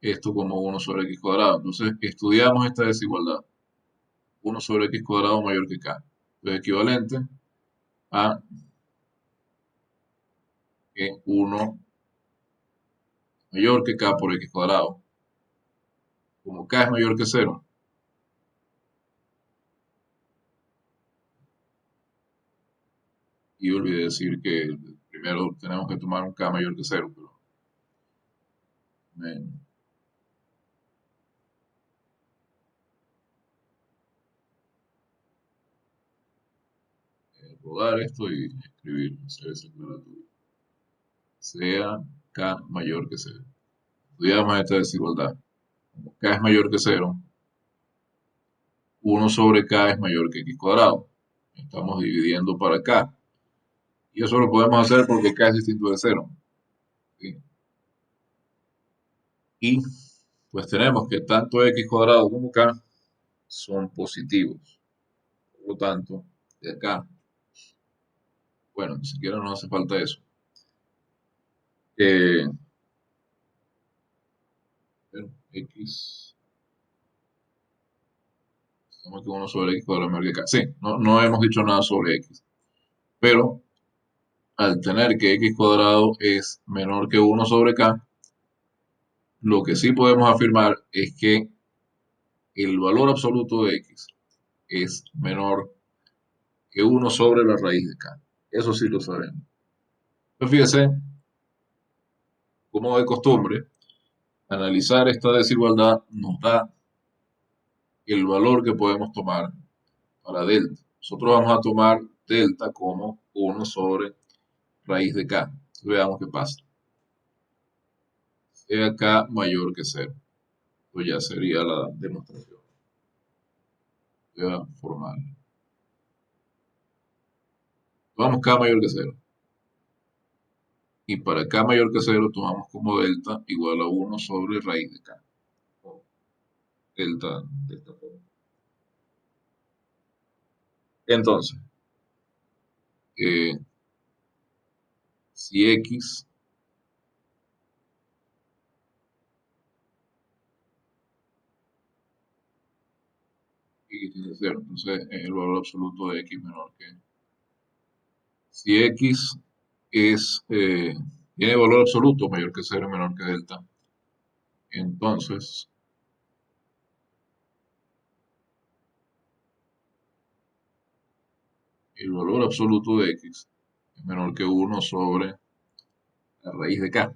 esto como 1 sobre x cuadrado. Entonces, estudiamos esta desigualdad. 1 sobre x cuadrado mayor que k. Es equivalente a que 1 mayor que k por x cuadrado. Como k es mayor que cero, y olvidé decir que primero tenemos que tomar un k mayor que cero, pero me rodar esto y escribir esa declaratoria. Sea k mayor que cero. Estudiamos esta desigualdad. Como k es mayor que cero, 1 sobre k es mayor que x cuadrado. Estamos dividiendo para k. Y eso lo podemos hacer porque k es distinto de cero. ¿Sí? Y pues tenemos que tanto x cuadrado como k son positivos. Por lo tanto, de acá, bueno, ni siquiera nos hace falta eso. Eh, x, estamos que 1 sobre x cuadrado menor que k. Sí, no hemos dicho nada sobre x. Pero al tener que x cuadrado es menor que 1 sobre k, lo que sí podemos afirmar es que el valor absoluto de x es menor que 1 sobre la raíz de k. Eso sí lo sabemos. Pues fíjese, como de costumbre, analizar esta desigualdad nos da el valor que podemos tomar para delta. Nosotros vamos a tomar delta como 1 sobre raíz de k. Veamos qué pasa. Sea k mayor que 0. Pues ya sería la demostración formal. Tomamos k mayor que 0. Y para k mayor que 0 tomamos como delta igual a 1 sobre raíz de k. O delta de esta forma. Entonces, si x tiene que 0, entonces es el valor absoluto de x menor que. Si x tiene valor absoluto mayor que 0 y menor que delta, entonces el valor absoluto de x es menor que 1 sobre la raíz de k.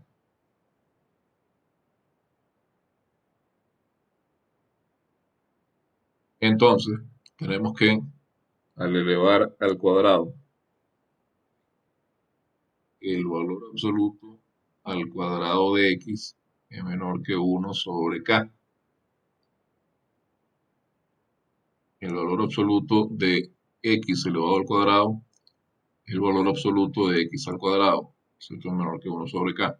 Entonces, tenemos que, al elevar al cuadrado el valor absoluto al cuadrado de x es menor que 1 sobre k. el valor absoluto de x elevado al cuadrado es el valor absoluto de x al cuadrado. Esto es menor que 1 sobre k.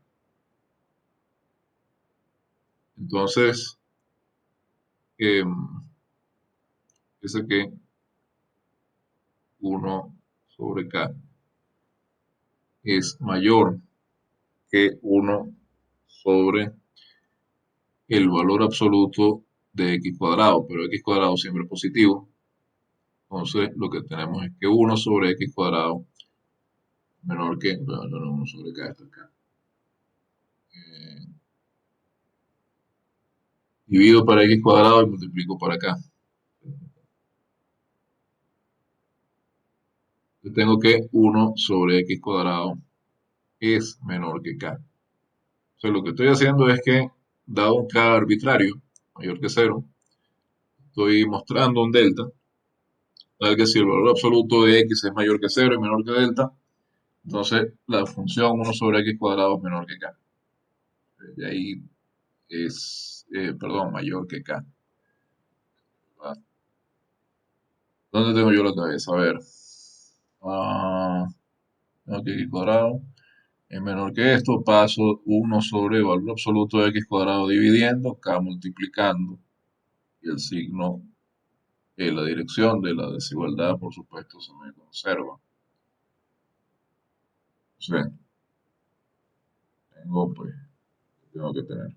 Entonces, eh, dice que 1 sobre k es mayor que 1 sobre el valor absoluto de x cuadrado, pero x cuadrado siempre es positivo. Entonces, lo que tenemos es que 1 sobre x cuadrado menor que, bueno, no, 1 sobre k, esto es k. Divido para x cuadrado y multiplico para acá. Yo tengo que 1 sobre x cuadrado es menor que k. O sea, lo que estoy haciendo es que, dado un k arbitrario, mayor que 0, estoy mostrando un delta, tal que si el valor absoluto de x es mayor que 0 y menor que delta, entonces la función 1 sobre x cuadrado es menor que k. Y ahí es, perdón, mayor que k. ¿Verdad? ¿Dónde tengo yo la cabeza? A ver. Tengo que x cuadrado es menor que esto, paso 1 sobre el valor absoluto de x cuadrado dividiendo, k multiplicando, y el signo, la dirección de la desigualdad, por supuesto, se me conserva. O sea, pues, tengo que tener.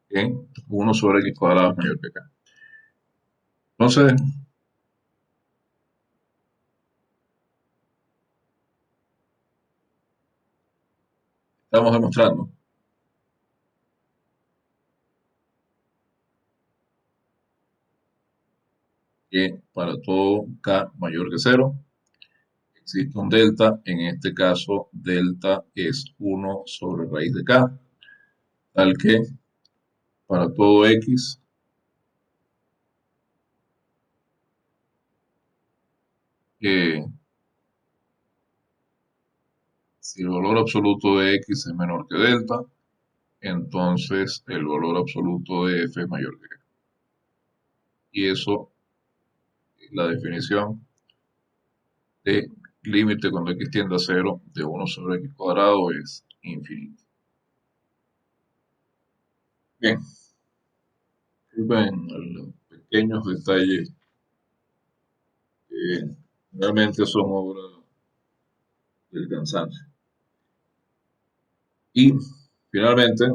Bien, 1 sobre x cuadrado es mayor que k. Entonces, estamos demostrando que para todo k mayor que 0, existe un delta. En este caso, delta es 1 sobre raíz de k, tal que para todo x, eh, si el valor absoluto de x es menor que delta, entonces el valor absoluto de f es mayor que k. Y eso es la definición de límite cuando x tiende a 0 de 1 sobre x cuadrado es infinito. Bien, ven los pequeños detalles que realmente son obra del cansancio. Y finalmente,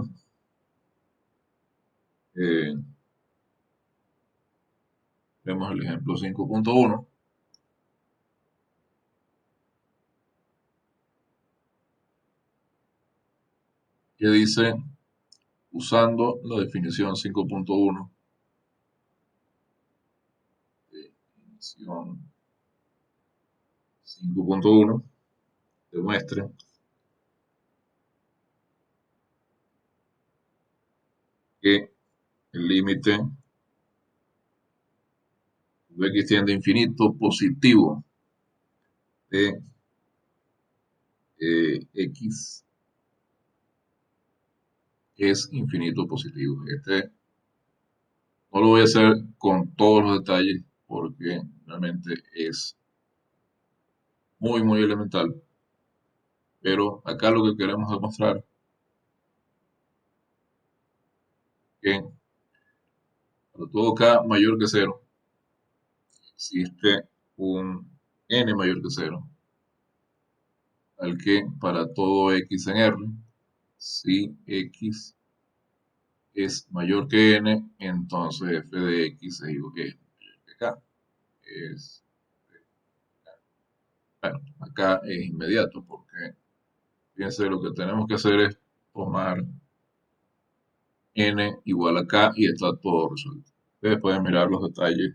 eh, vemos el ejemplo 5.1 que dice, usando la definición 5.1, definición 5.1, demuestre que el límite de x tiende a infinito positivo de x es infinito positivo. Este no lo voy a hacer con todos los detalles porque realmente es muy, muy elemental. Pero acá lo que queremos demostrar es que para todo k mayor que 0 existe un n mayor que 0 al que para todo x en R, si x es mayor que n, entonces f de x es igual que mayor que k. Es, bueno, acá es inmediato porque fíjense lo que tenemos que hacer es tomar n igual a k y está todo resuelto. Ustedes pueden mirar los detalles,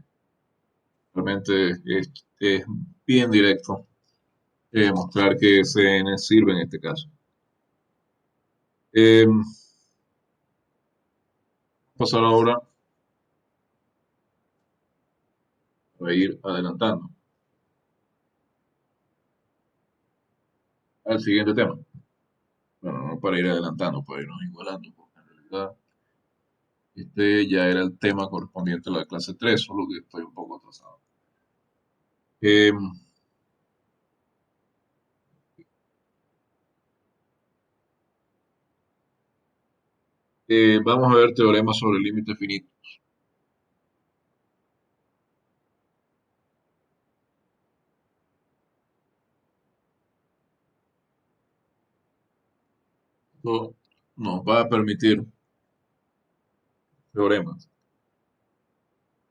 realmente es bien directo mostrar que ese n sirve en este caso. Pasar ahora a ir adelantando al siguiente tema. Bueno, no para ir adelantando, para irnos igualando, porque en realidad Este ya era el tema correspondiente a la clase 3, solo que estoy un poco atrasado. Eh, Vamos a ver teoremas sobre límites finitos. Esto nos va a permitir, teoremas,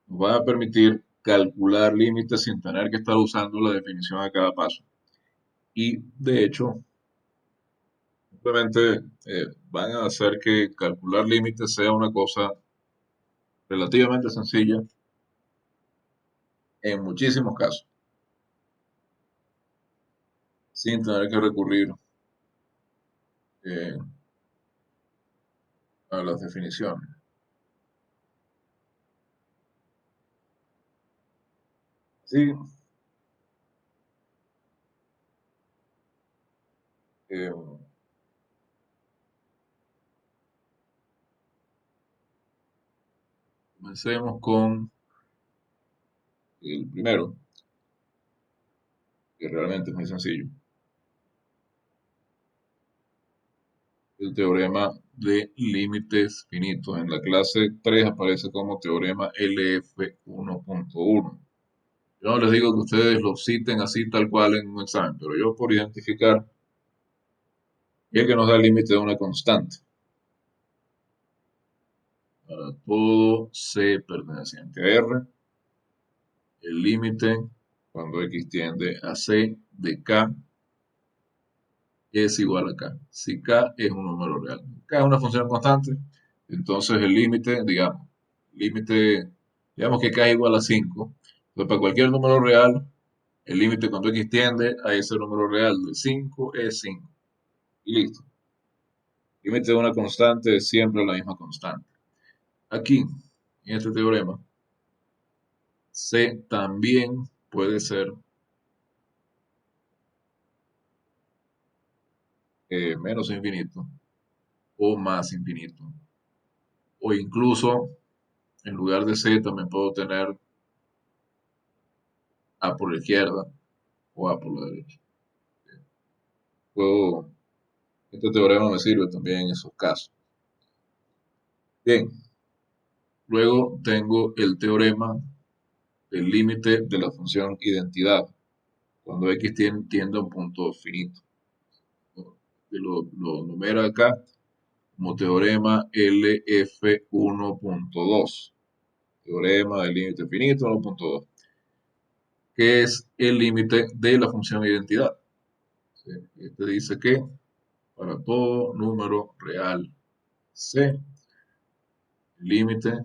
nos va a permitir calcular límites sin tener que estar usando la definición a cada paso. Y de hecho, simplemente van a hacer que calcular límites sea una cosa relativamente sencilla en muchísimos casos, sin tener que recurrir eh, a las definiciones. Sí, eh, comencemos con el primero, que realmente es muy sencillo. El teorema de límites finitos. En la clase 3 aparece como teorema LF1.1. Yo no les digo que ustedes lo citen así tal cual en un examen, pero yo por identificar, y el que nos da el límite de una constante. Para todo C perteneciente a R, el límite cuando X tiende a C de K es igual a K. Si K es un número real. K es una función constante, entonces el límite, digamos que K es igual a 5. Entonces para cualquier número real, el límite cuando X tiende a ese número real de 5 es 5. Y listo. El límite de una constante es siempre la misma constante. Aquí, en este teorema, C también puede ser menos infinito o más infinito. O incluso, en lugar de C, también puedo tener A por la izquierda o A por la derecha. Puedo, este teorema me sirve también en esos casos. Bien, luego tengo el teorema del límite de la función identidad, cuando X tiende a un punto finito. Lo numero acá como teorema LF1.2, teorema del límite finito 1.2, que es el límite de la función identidad. ¿Sí? Este dice que para todo número real C, el límite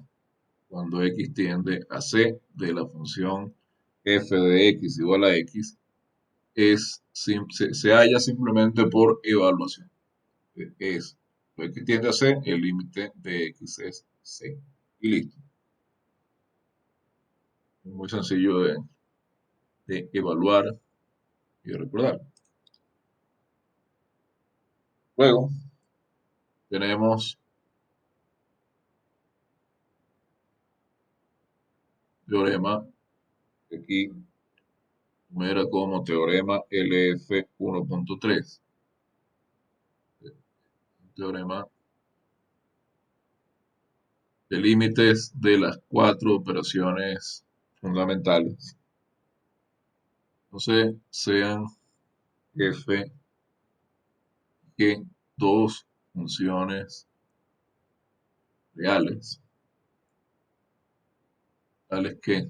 cuando X tiende a C de la función f de X igual a X se halla simplemente por evaluación. Es X tiende a C, el límite de X es C. Y listo. Muy sencillo de evaluar y de recordar. Luego tenemos teorema que aquí numera como teorema LF1.3. Teorema de límites de las cuatro operaciones fundamentales. Entonces, sean f que dos funciones reales, tales que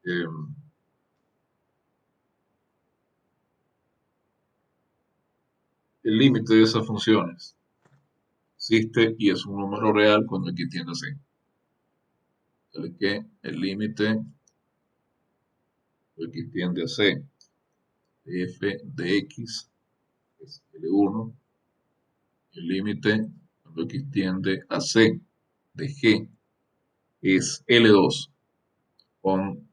eh, el límite de esas funciones existe y es un número real cuando X tiende a C. Tales que el límite cuando X tiende a C de f de X es L1, el límite cuando X tiende a C de G es L2 con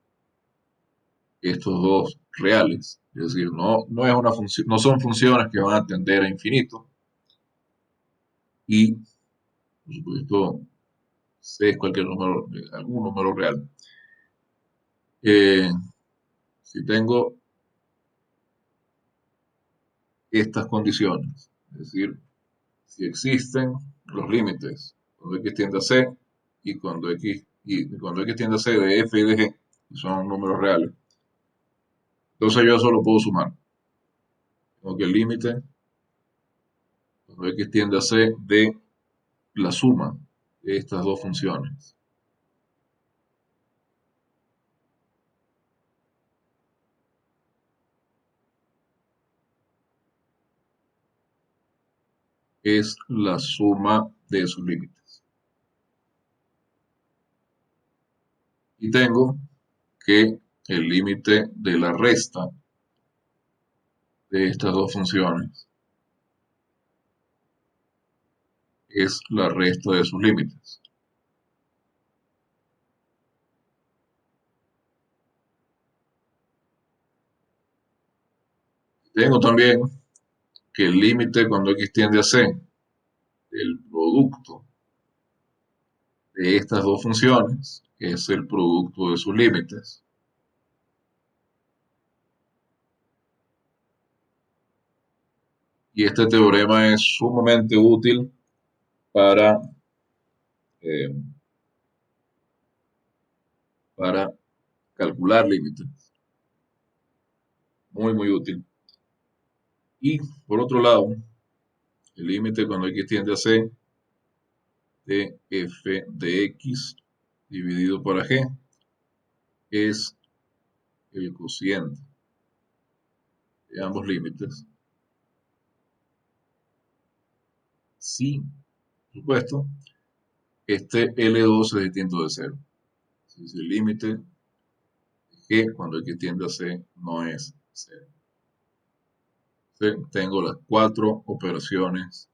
estos dos reales. Es decir, no es una función, no son funciones que van a tender a infinito. Y por supuesto, C es cualquier número, algún número real. Eh, si tengo estas condiciones, es decir, si existen los límites cuando x tiende a c y cuando x tiende a c de f y de g, que son números reales, entonces yo solo puedo sumar. Tengo que el límite cuando x tiende a c de la suma de estas dos funciones es la suma de sus límites. Y tengo que el límite de la resta de estas dos funciones es la resta de sus límites. Tengo también que el límite cuando x tiende a c del producto de estas dos funciones es el producto de sus límites. Y este teorema es sumamente útil para, eh, para calcular límites. Muy, muy útil. Y por otro lado, el límite cuando x tiende a c de f de x dividido por g es el cociente de ambos límites. Si, por supuesto, este L2 es distinto de cero. Si el límite de g cuando x tiende a c no es cero. Tengo las cuatro operaciones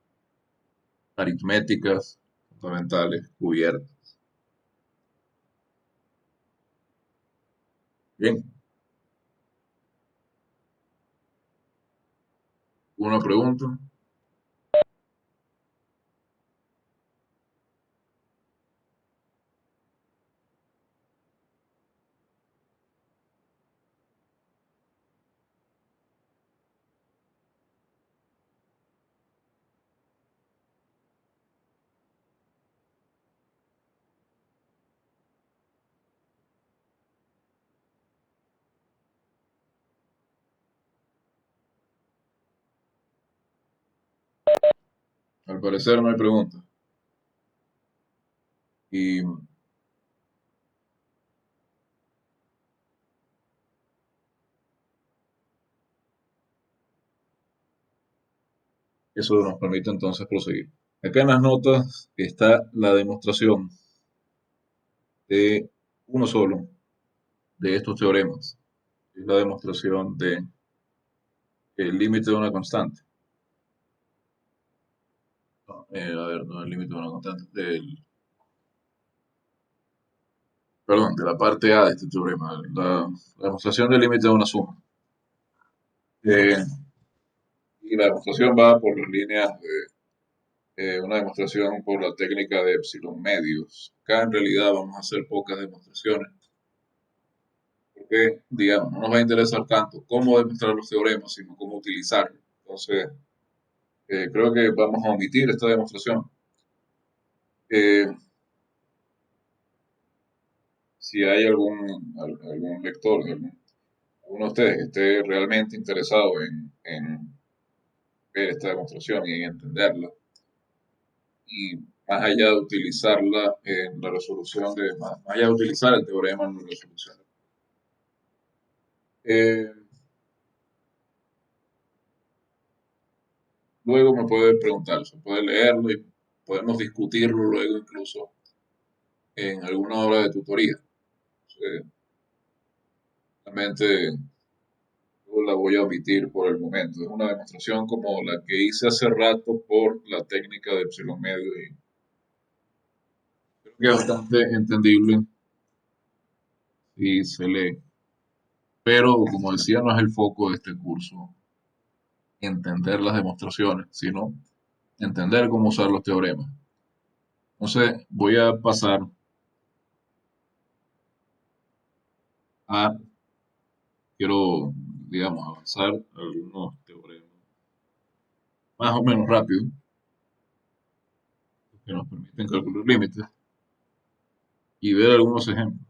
aritméticas fundamentales cubiertas. Bien, una pregunta. Al parecer no hay pregunta. Y eso nos permite entonces proseguir. Acá en las notas está la demostración de uno solo de estos teoremas. Es la demostración de el límite de una constante. No, a ver, no el límite de una constante. Perdón, de la parte A de este teorema. La demostración del límite de una suma. Eh, y la demostración va por las líneas de una demostración por la técnica de epsilon medios. Acá en realidad vamos a hacer pocas demostraciones porque, digamos, no nos va a interesar tanto cómo demostrar los teoremas, sino cómo utilizarlos. Entonces, creo que vamos a omitir esta demostración. Eh, si hay algún lector, alguno de ustedes que esté realmente interesado en ver esta demostración y en entenderla, y más allá de utilizarla en la resolución más allá de utilizar el teorema en la resolución. Eh, Luego me puede preguntar, se puede leerlo y podemos discutirlo luego incluso en alguna hora de tutoría. Realmente yo la voy a omitir por el momento. Es una demostración como la que hice hace rato por la técnica de epsilon medio y creo que es bastante entendible si se lee. Pero como decía, no es el foco de este curso entender las demostraciones, sino entender cómo usar los teoremas. Entonces voy a pasar a, quiero, digamos, avanzar algunos teoremas más o menos rápido que nos permiten calcular límites y ver algunos ejemplos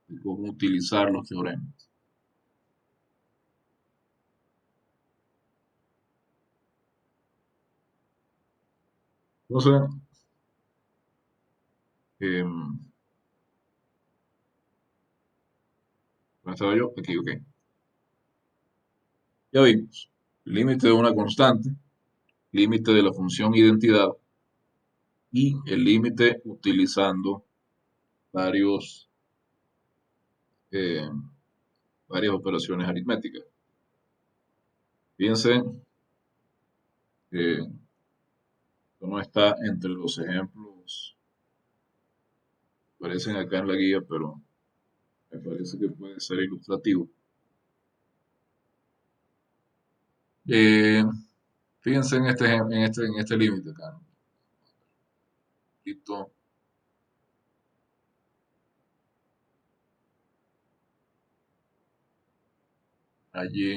de cómo utilizar los teoremas. Entonces, ¿dónde estaba yo? Aquí, ok. Ya vimos. Límite de una constante, límite de la función identidad y el límite utilizando varios, eh, varias operaciones aritméticas. Fíjense que esto no está entre los ejemplos que aparecen acá en la guía, pero me parece que puede ser ilustrativo. Eh, Fíjense en este límite acá. Listo. Allí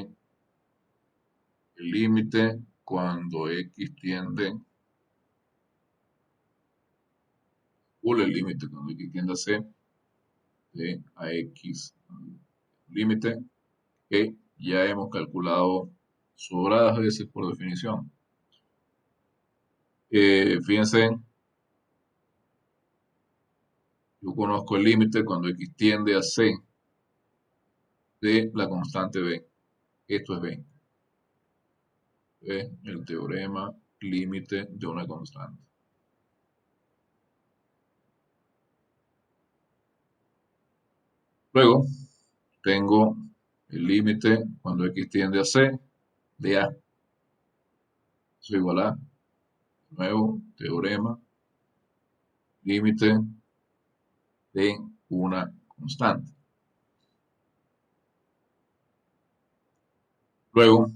el límite cuando x tiende, el límite cuando x tiende a c de a x límite que ya hemos calculado sobradas veces por definición. Fíjense, yo conozco el límite cuando x tiende a c de la constante b. Esto es b. Es el teorema límite de una constante. Luego tengo el límite cuando x tiende a c de a. Eso es igual a, nuevo teorema límite de una constante. Luego,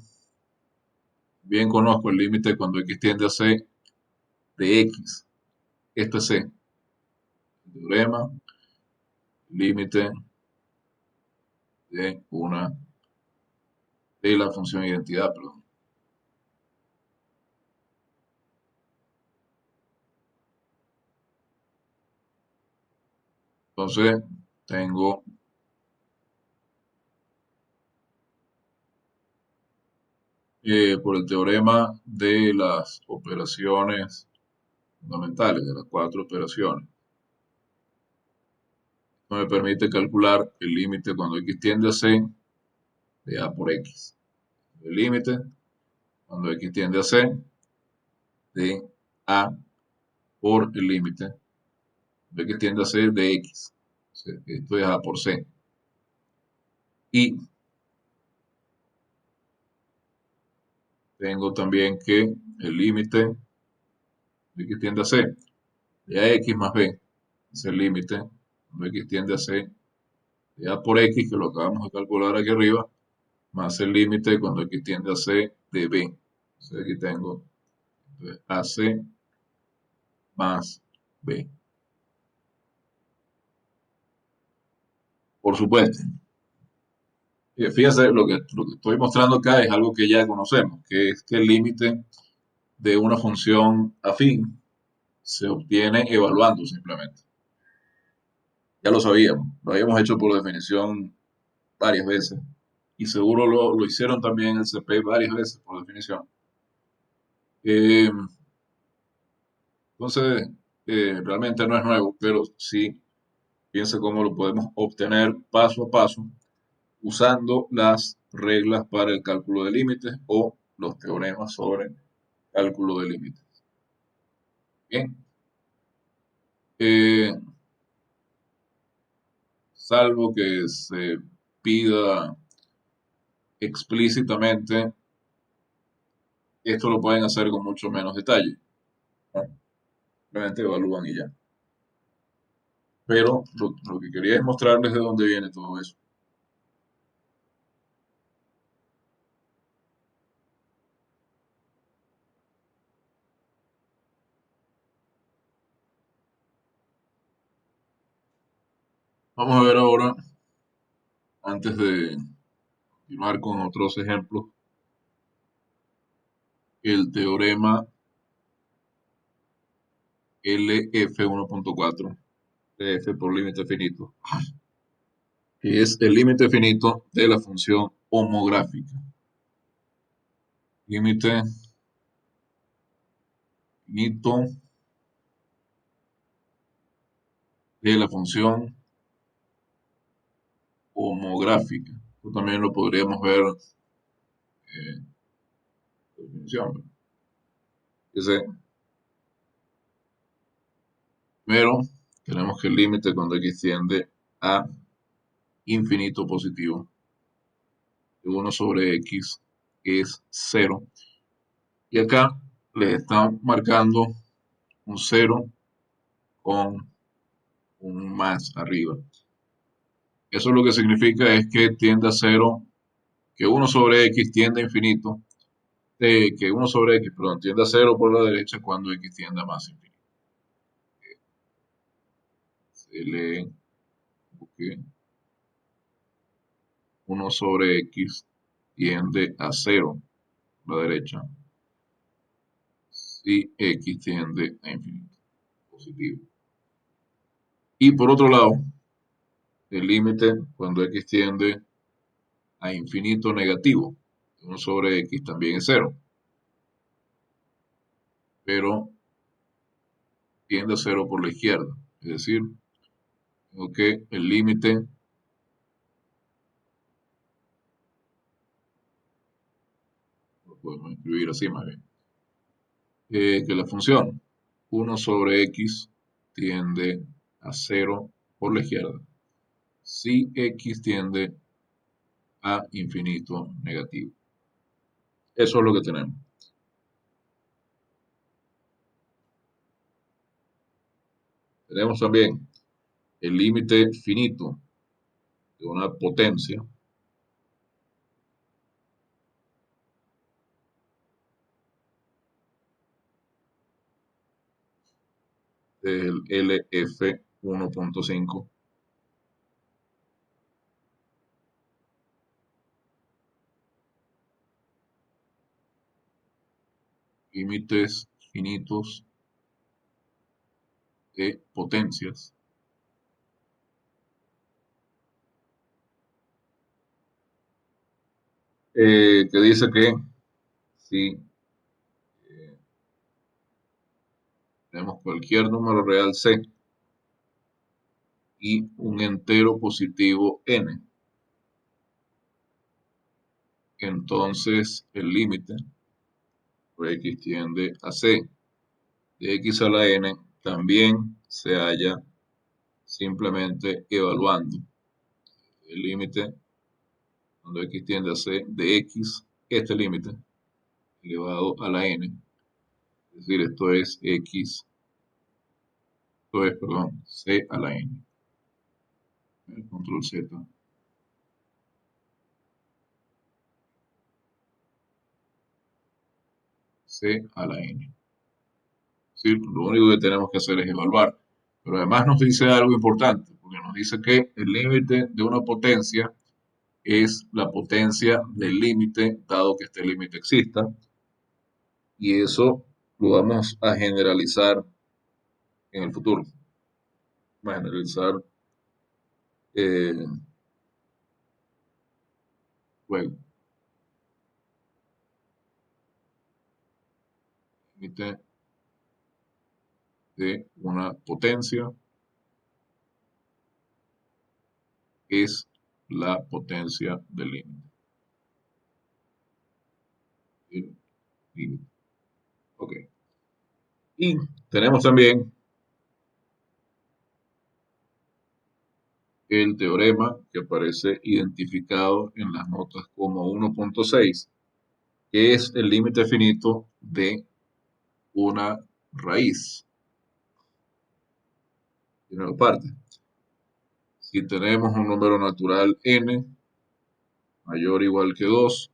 bien conozco el límite cuando x tiende a c de x. Esto es c. El teorema límite de una de la función identidad, perdón. Entonces, tengo por el teorema de las operaciones fundamentales, de las cuatro operaciones. Esto me permite calcular el límite cuando x tiende a c de a por x. El límite cuando x tiende a c de a por el límite cuando x tiende a c de x. Esto es a por c. Y tengo también que el límite de x tiende a c de ax más b es el límite cuando x tiende a c de a por x, que lo acabamos de calcular aquí arriba, más el límite cuando x tiende a c de b. Entonces aquí tengo ac más b. Por supuesto, fíjense, lo que estoy mostrando acá es algo que ya conocemos, que es que el límite de una función afín se obtiene evaluando simplemente. Ya lo sabíamos, lo habíamos hecho por definición varias veces y seguro lo hicieron también en el CP varias veces por definición. Eh, entonces, realmente no es nuevo, pero sí, piensa cómo lo podemos obtener paso a paso usando las reglas para el cálculo de límites o los teoremas sobre cálculo de límites. Bien, eh, salvo que se pida explícitamente, esto lo pueden hacer con mucho menos detalle, ¿no? Simplemente evalúan y ya. Pero lo que quería es mostrarles de dónde viene todo eso. Vamos a ver ahora, antes de continuar con otros ejemplos, el teorema LF1.4, F por límite finito, que es el límite finito de la función homográfica. Límite finito de la función homográfica. Esto también lo podríamos ver en definición. Dice, primero, tenemos que el límite cuando x tiende a infinito positivo de 1 sobre x es 0. Y acá le están marcando un 0 con un más arriba. Eso lo que significa es que tiende a 0, que 1 sobre x tiende a infinito, que 1 sobre x, perdón, tiende a 0 por la derecha cuando x tiende a más infinito. Se lee que 1 sobre x tiende a 0 por la derecha si x tiende a infinito, positivo. Y por otro lado, el límite cuando x tiende a infinito negativo, 1 sobre x también es 0, pero tiende a 0 por la izquierda. Es decir, tengo que el límite lo podemos escribir así más bien, que la función 1 sobre x tiende a 0 por la izquierda si x tiende a infinito negativo. Eso es lo que tenemos. Tenemos también el límite finito de una potencia del LF1.5, límites finitos de potencias. Que dice que si tenemos cualquier número real C y un entero positivo n, entonces el límite por x tiende a C de x a la n también se halla simplemente evaluando el límite cuando x tiende a C de x, este límite elevado a la n, es decir, perdón, C a la n. El control Z, C a la n. ¿Sí? Lo único que tenemos que hacer es evaluar. Pero además nos dice algo importante, porque nos dice que el límite de una potencia es la potencia del límite, dado que este límite exista, y eso lo vamos a generalizar en el futuro. Vamos a generalizar eh, luego. Límite de una potencia es la potencia del límite. El límite. Ok. Y tenemos también el teorema que aparece identificado en las notas como 1.6, que es el límite finito de una raíz. Primera parte. Si tenemos un número natural n mayor o igual que 2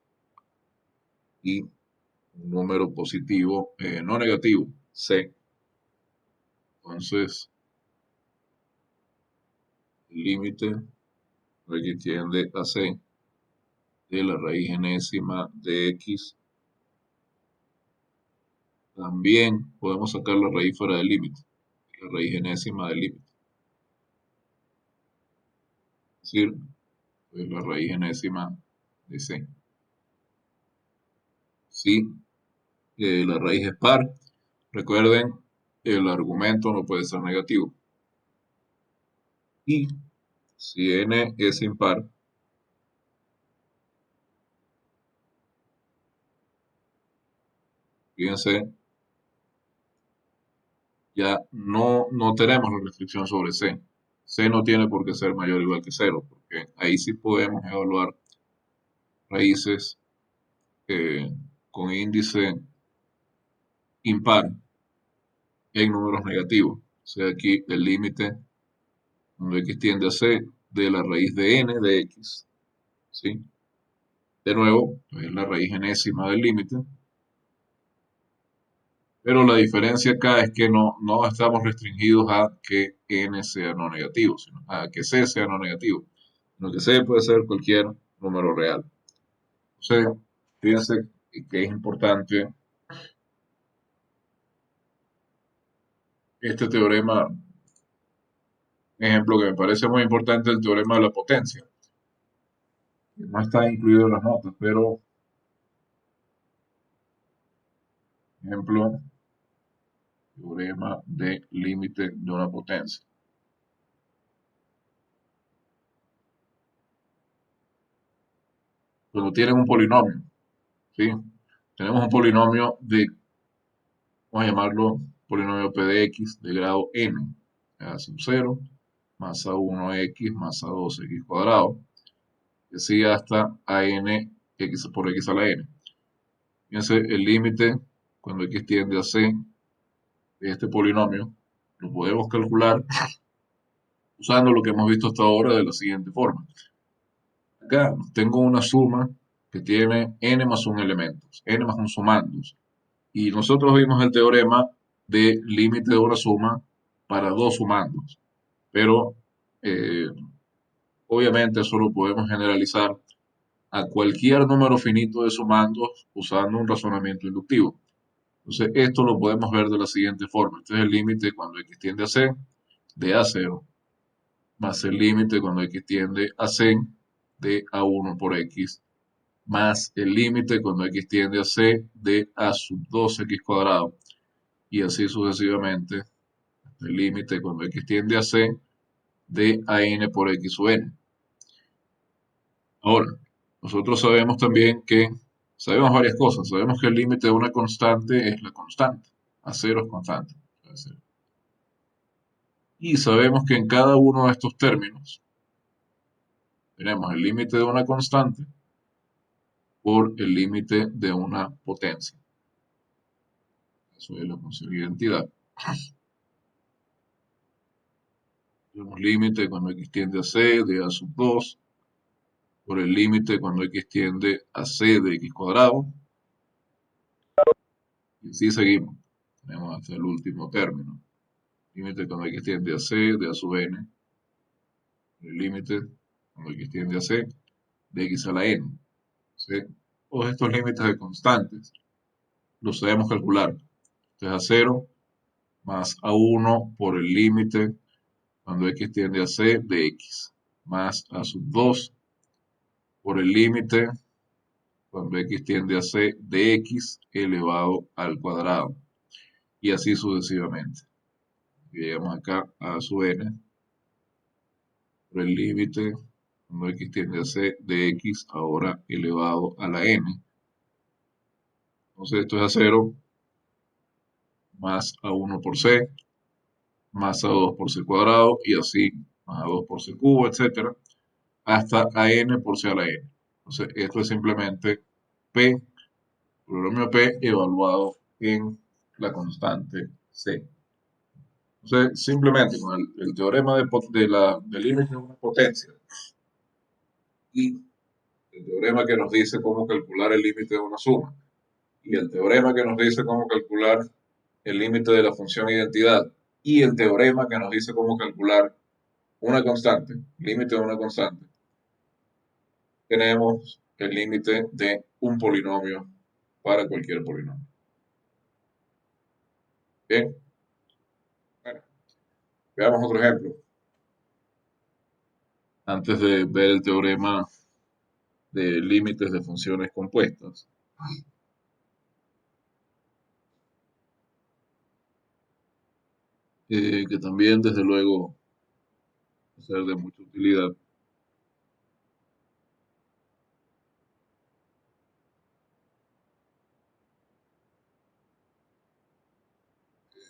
y un número positivo, no negativo, c, entonces el límite cuando x tiende a c de la raíz enésima de x. También podemos sacar la raíz fuera del límite, la raíz enésima del límite. Es decir, pues la raíz enésima de c. Si la raíz es par, recuerden, el argumento no puede ser negativo. Y si n es impar, fíjense, ya no tenemos la restricción sobre c. C no tiene por qué ser mayor o igual que cero, porque ahí sí podemos evaluar raíces con índice impar en números negativos. O sea, aquí el límite cuando x tiende a c de la raíz de n de x, ¿sí? De nuevo, es la raíz enésima del límite, pero la diferencia acá es que no estamos restringidos a que n sea no negativo, sino a que c sea no negativo, sino que c puede ser cualquier número real. Entonces, fíjense que es importante este teorema, un ejemplo que me parece muy importante, el teorema de la potencia. No está incluido en las notas, pero, ejemplo, teorema de límite de una potencia. Cuando tienen un polinomio, ¿sí? Tenemos un polinomio de, vamos a llamarlo polinomio p de x de grado n, a sub 0, más a1x más a2x cuadrado, y así hasta a n x por x a la n. Fíjense, el límite cuando x tiende a c de este polinomio lo podemos calcular usando lo que hemos visto hasta ahora de la siguiente forma. Acá tengo una suma que tiene n más 1 elementos, n más 1 sumandos. Y nosotros vimos el teorema de límite de una suma para dos sumandos. Pero obviamente eso lo podemos generalizar a cualquier número finito de sumandos usando un razonamiento inductivo. Entonces esto lo podemos ver de la siguiente forma. Este es el límite cuando x tiende a c de a0 más el límite cuando x tiende a c de a1 por x más el límite cuando x tiende a c de a sub 2x cuadrado y así sucesivamente el límite cuando x tiende a c de a n por x sub n. Ahora, nosotros sabemos también que, sabemos varias cosas, sabemos que el límite de una constante es la constante, a cero es constante. Y sabemos que en cada uno de estos términos tenemos el límite de una constante por el límite de una potencia. Eso es la función de identidad. Tenemos límite cuando x tiende a c de a sub 2 por el límite cuando x tiende a c de x cuadrado. Y así seguimos. Tenemos hasta el último término. Límite cuando x tiende a c de a sub n. El límite cuando x tiende a c de x a la n. ¿Sí? Todos estos límites de constantes los sabemos calcular. Entonces a 0 más a 1 por el límite cuando x tiende a c de x más a sub 2 por el límite cuando x tiende a c de x elevado al cuadrado. Y así sucesivamente. Llegamos acá a sub n por el límite cuando x tiende a c de x ahora elevado a la n. Entonces esto es a 0 más a 1 por c más a 2 por c cuadrado y así más a 2 por c cubo, etcétera, hasta a n por c a la n. Entonces esto es simplemente p, polinomio p evaluado en la constante c. Entonces simplemente con el teorema del límite de una potencia y el teorema que nos dice cómo calcular el límite de una suma y el teorema que nos dice cómo calcular el límite de la función identidad y el teorema que nos dice cómo calcular una constante, límite de una constante, tenemos el límite de un polinomio para cualquier polinomio. Bien, bueno, veamos otro ejemplo. Antes de ver el teorema de límites de funciones compuestas, que también desde luego va a ser de mucha utilidad.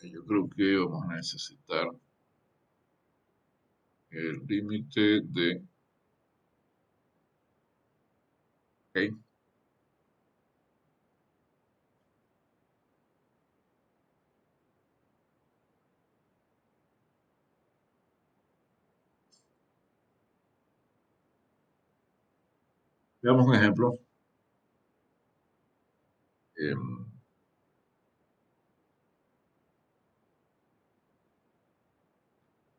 Yo creo que vamos a necesitar el límite de, ok, veamos un ejemplo. em,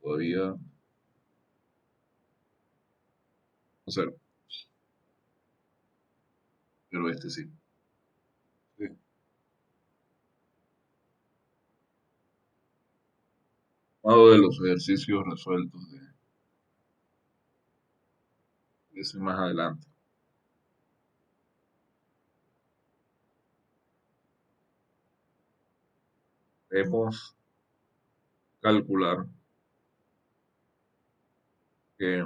Todavía, o sea, pero este sí. Sí. Uno de los ejercicios resueltos de ese más adelante. Debemos calcular que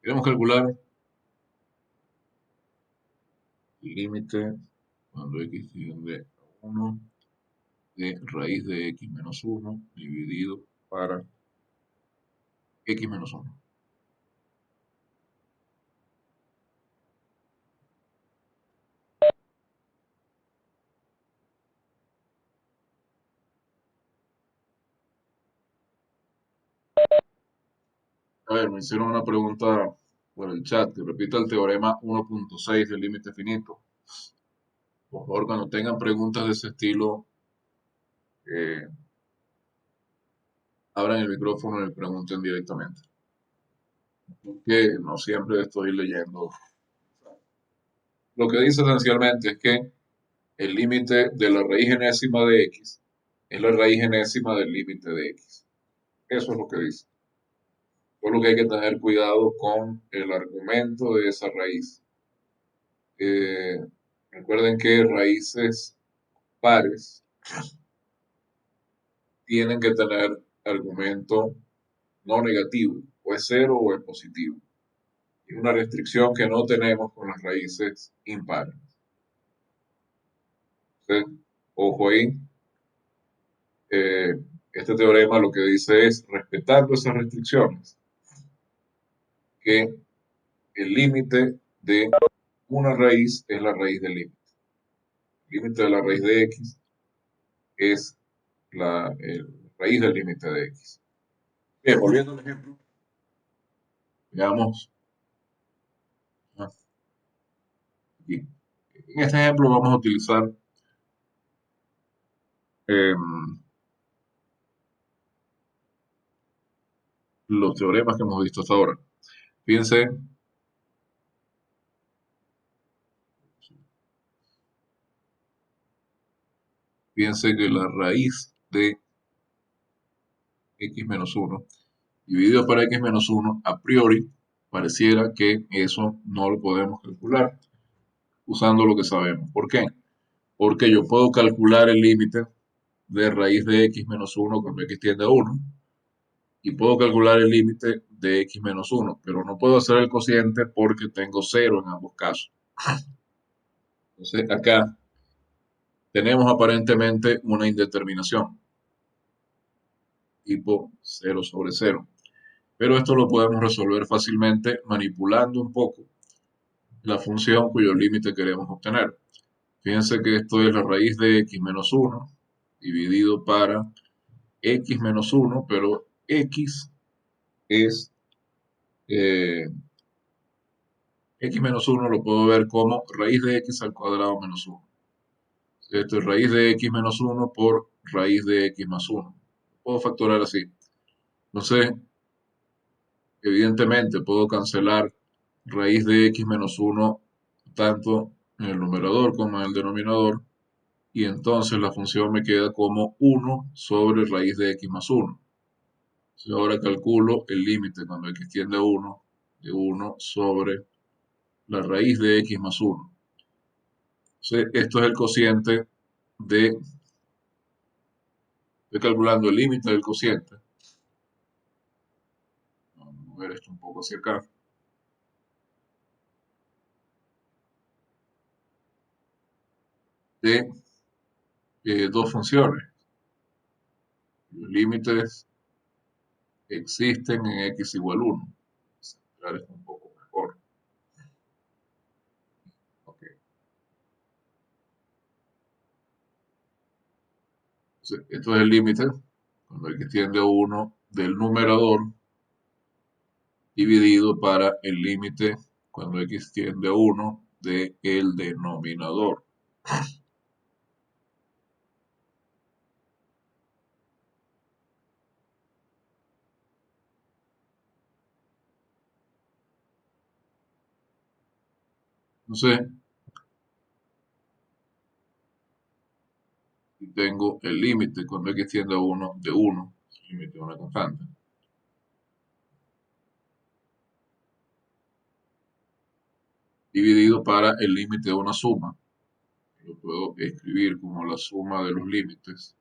debemos calcular el límite cuando x tiende a 1 de raíz de x menos 1 dividido para x menos 1. A ver, me hicieron una pregunta por el chat que repita el teorema 1.6 del límite finito. Por favor, cuando tengan preguntas de ese estilo, eh, abran el micrófono y pregunten directamente. Que no siempre estoy leyendo. Lo que dice esencialmente es que el límite de la raíz enésima de x es la raíz enésima del límite de x. Eso es lo que dice. Solo que hay que tener cuidado con el argumento de esa raíz. Eh, Recuerden que raíces pares tienen que tener argumento no negativo, o es cero o es positivo. Es una restricción que no tenemos con las raíces impares. Entonces, ojo ahí, eh, este teorema lo que dice es, respetando esas restricciones, que el límite de una raíz es la raíz del límite. El límite de la raíz de x es la raíz del límite de x. Bien, volviendo al ejemplo, veamos aquí. En este ejemplo vamos a utilizar eh, los teoremas que hemos visto hasta ahora. Fíjense, fíjense que la raíz de x menos 1 dividido para x menos 1, a priori, pareciera que eso no lo podemos calcular usando lo que sabemos. ¿Por qué? Porque yo puedo calcular el límite de raíz de x menos 1 cuando x tiende a 1 y puedo calcular el límite de x menos 1, pero no puedo hacer el cociente porque tengo 0 en ambos casos. Entonces acá tenemos aparentemente una indeterminación tipo 0 sobre 0, pero esto lo podemos resolver fácilmente manipulando un poco la función cuyo límite queremos obtener. Fíjense que esto es la raíz de x menos 1 dividido para x menos 1, pero x es, eh, X menos 1 lo puedo ver como raíz de X al cuadrado menos 1. Esto es raíz de X menos 1 por raíz de X más 1. Puedo factorar así. Entonces, evidentemente puedo cancelar raíz de X menos 1 tanto en el numerador como en el denominador. Y entonces la función me queda como 1 sobre raíz de X más 1. Entonces ahora calculo el límite cuando X tiende a 1 de 1 sobre la raíz de X más 1. Entonces, esto es el cociente de, estoy calculando el límite del cociente. Vamos a mover esto un poco hacia acá. De dos funciones. Los límites existen en X igual 1. Voy a centrar esto un poco mejor. Okay. Entonces, esto es el límite cuando X tiende a 1 del numerador dividido para el límite cuando X tiende a 1 del denominador. Entonces, tengo el límite cuando X tiende a 1 de 1, el límite de una constante, dividido para el límite de una suma. Lo puedo escribir como la suma de los límites.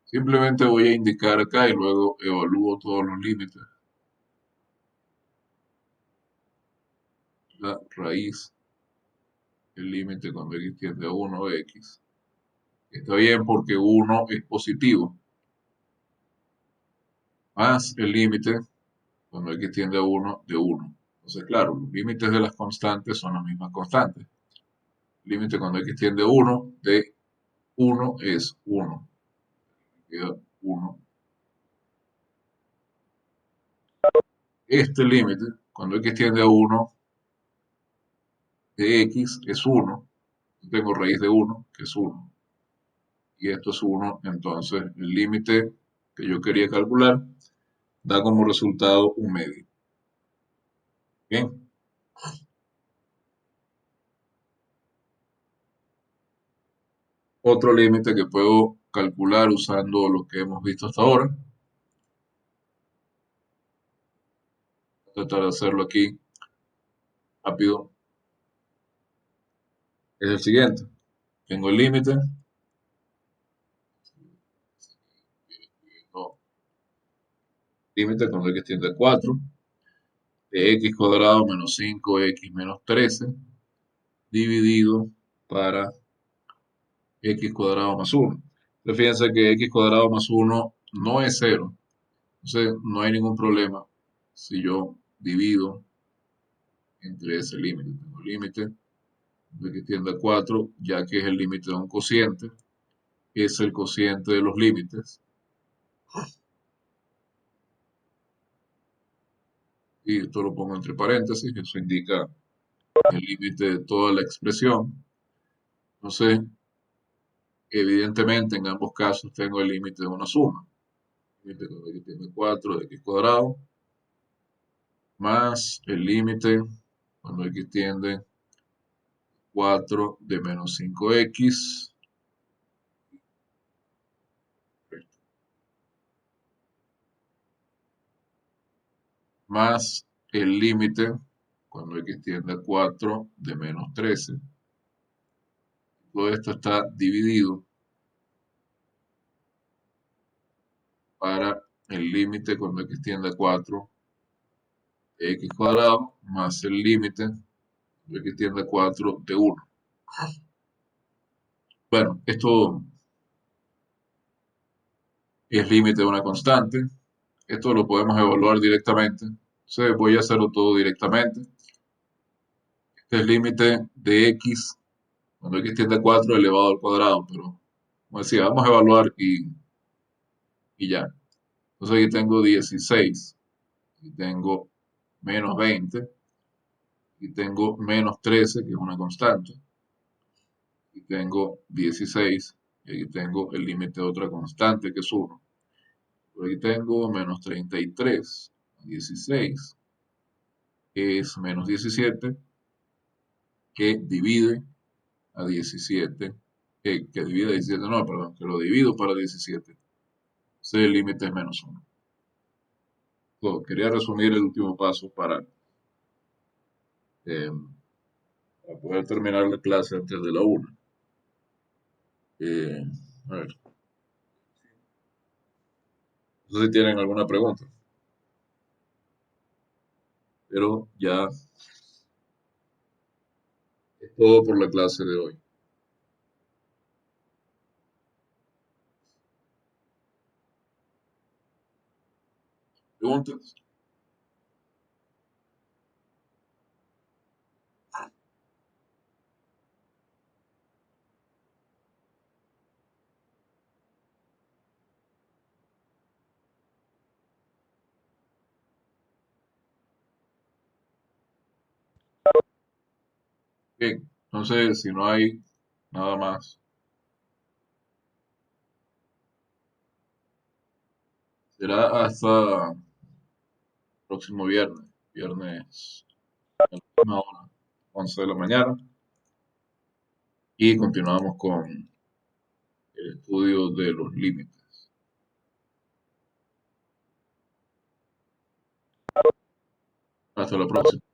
Simplemente voy a indicar acá y luego evalúo todos los límites. La raíz, el límite cuando X tiende a 1 de X. Está bien porque 1 es positivo. Más el límite cuando X tiende a 1 de 1. Entonces, claro, los límites de las constantes son las mismas constantes. El límite cuando X tiende a 1 de 1 es 1. Queda 1. Este límite, cuando X tiende a 1 de X, es 1. Tengo raíz de 1, que es 1. Y esto es 1. Entonces, el límite que yo quería calcular da como resultado un medio. Bien. Otro límite que puedo calcular usando lo que hemos visto hasta ahora. Voy a tratar de hacerlo aquí rápido. Es el siguiente. Tengo el límite. No, límite cuando X tiende a 4 de X cuadrado menos 5X menos 13 dividido para X cuadrado más 1. Entonces, fíjense que X cuadrado más 1 no es 0. Entonces, no hay ningún problema si yo divido entre ese límite. Tengo límite de X tiende a 4, ya que es el límite de un cociente. Es el cociente de los límites. Y esto lo pongo entre paréntesis, eso indica el límite de toda la expresión. Entonces, evidentemente, en ambos casos tengo el límite de una suma. Límite cuando X tiende a 4 de X cuadrado, más el límite cuando X tiende a 4 de menos 5X, más el límite cuando X tiende a 4 de menos 13. Todo esto está dividido para el límite cuando X tiende a 4 de X cuadrado, más el límite cuando X tiende a 4 de 1. Bueno, esto es límite de una constante. Esto lo podemos evaluar directamente. Entonces voy a hacerlo todo directamente. Este es el límite de X cuando X tiende a 4 elevado al cuadrado. Pero, como decía, vamos a evaluar y ya. Entonces aquí tengo 16, y tengo menos 20, y tengo menos 13, que es una constante, y tengo 16, y aquí tengo el límite de otra constante, que es 1. Por aquí tengo menos 33, 16, que es menos 17, que divide a 17, que divide a 17, no, perdón, que lo divido para 17. Entonces el límite es menos 1. Quería resumir el último paso eh, para poder terminar la clase antes de la 1. Eh, a ver, no sé si tienen alguna pregunta, pero ya es todo por la clase de hoy. ¿Preguntas? Bien, entonces si no hay nada más, será hasta el próximo viernes, viernes a la misma hora, 11 de la mañana, y continuamos con el estudio de los límites. Hasta la próxima.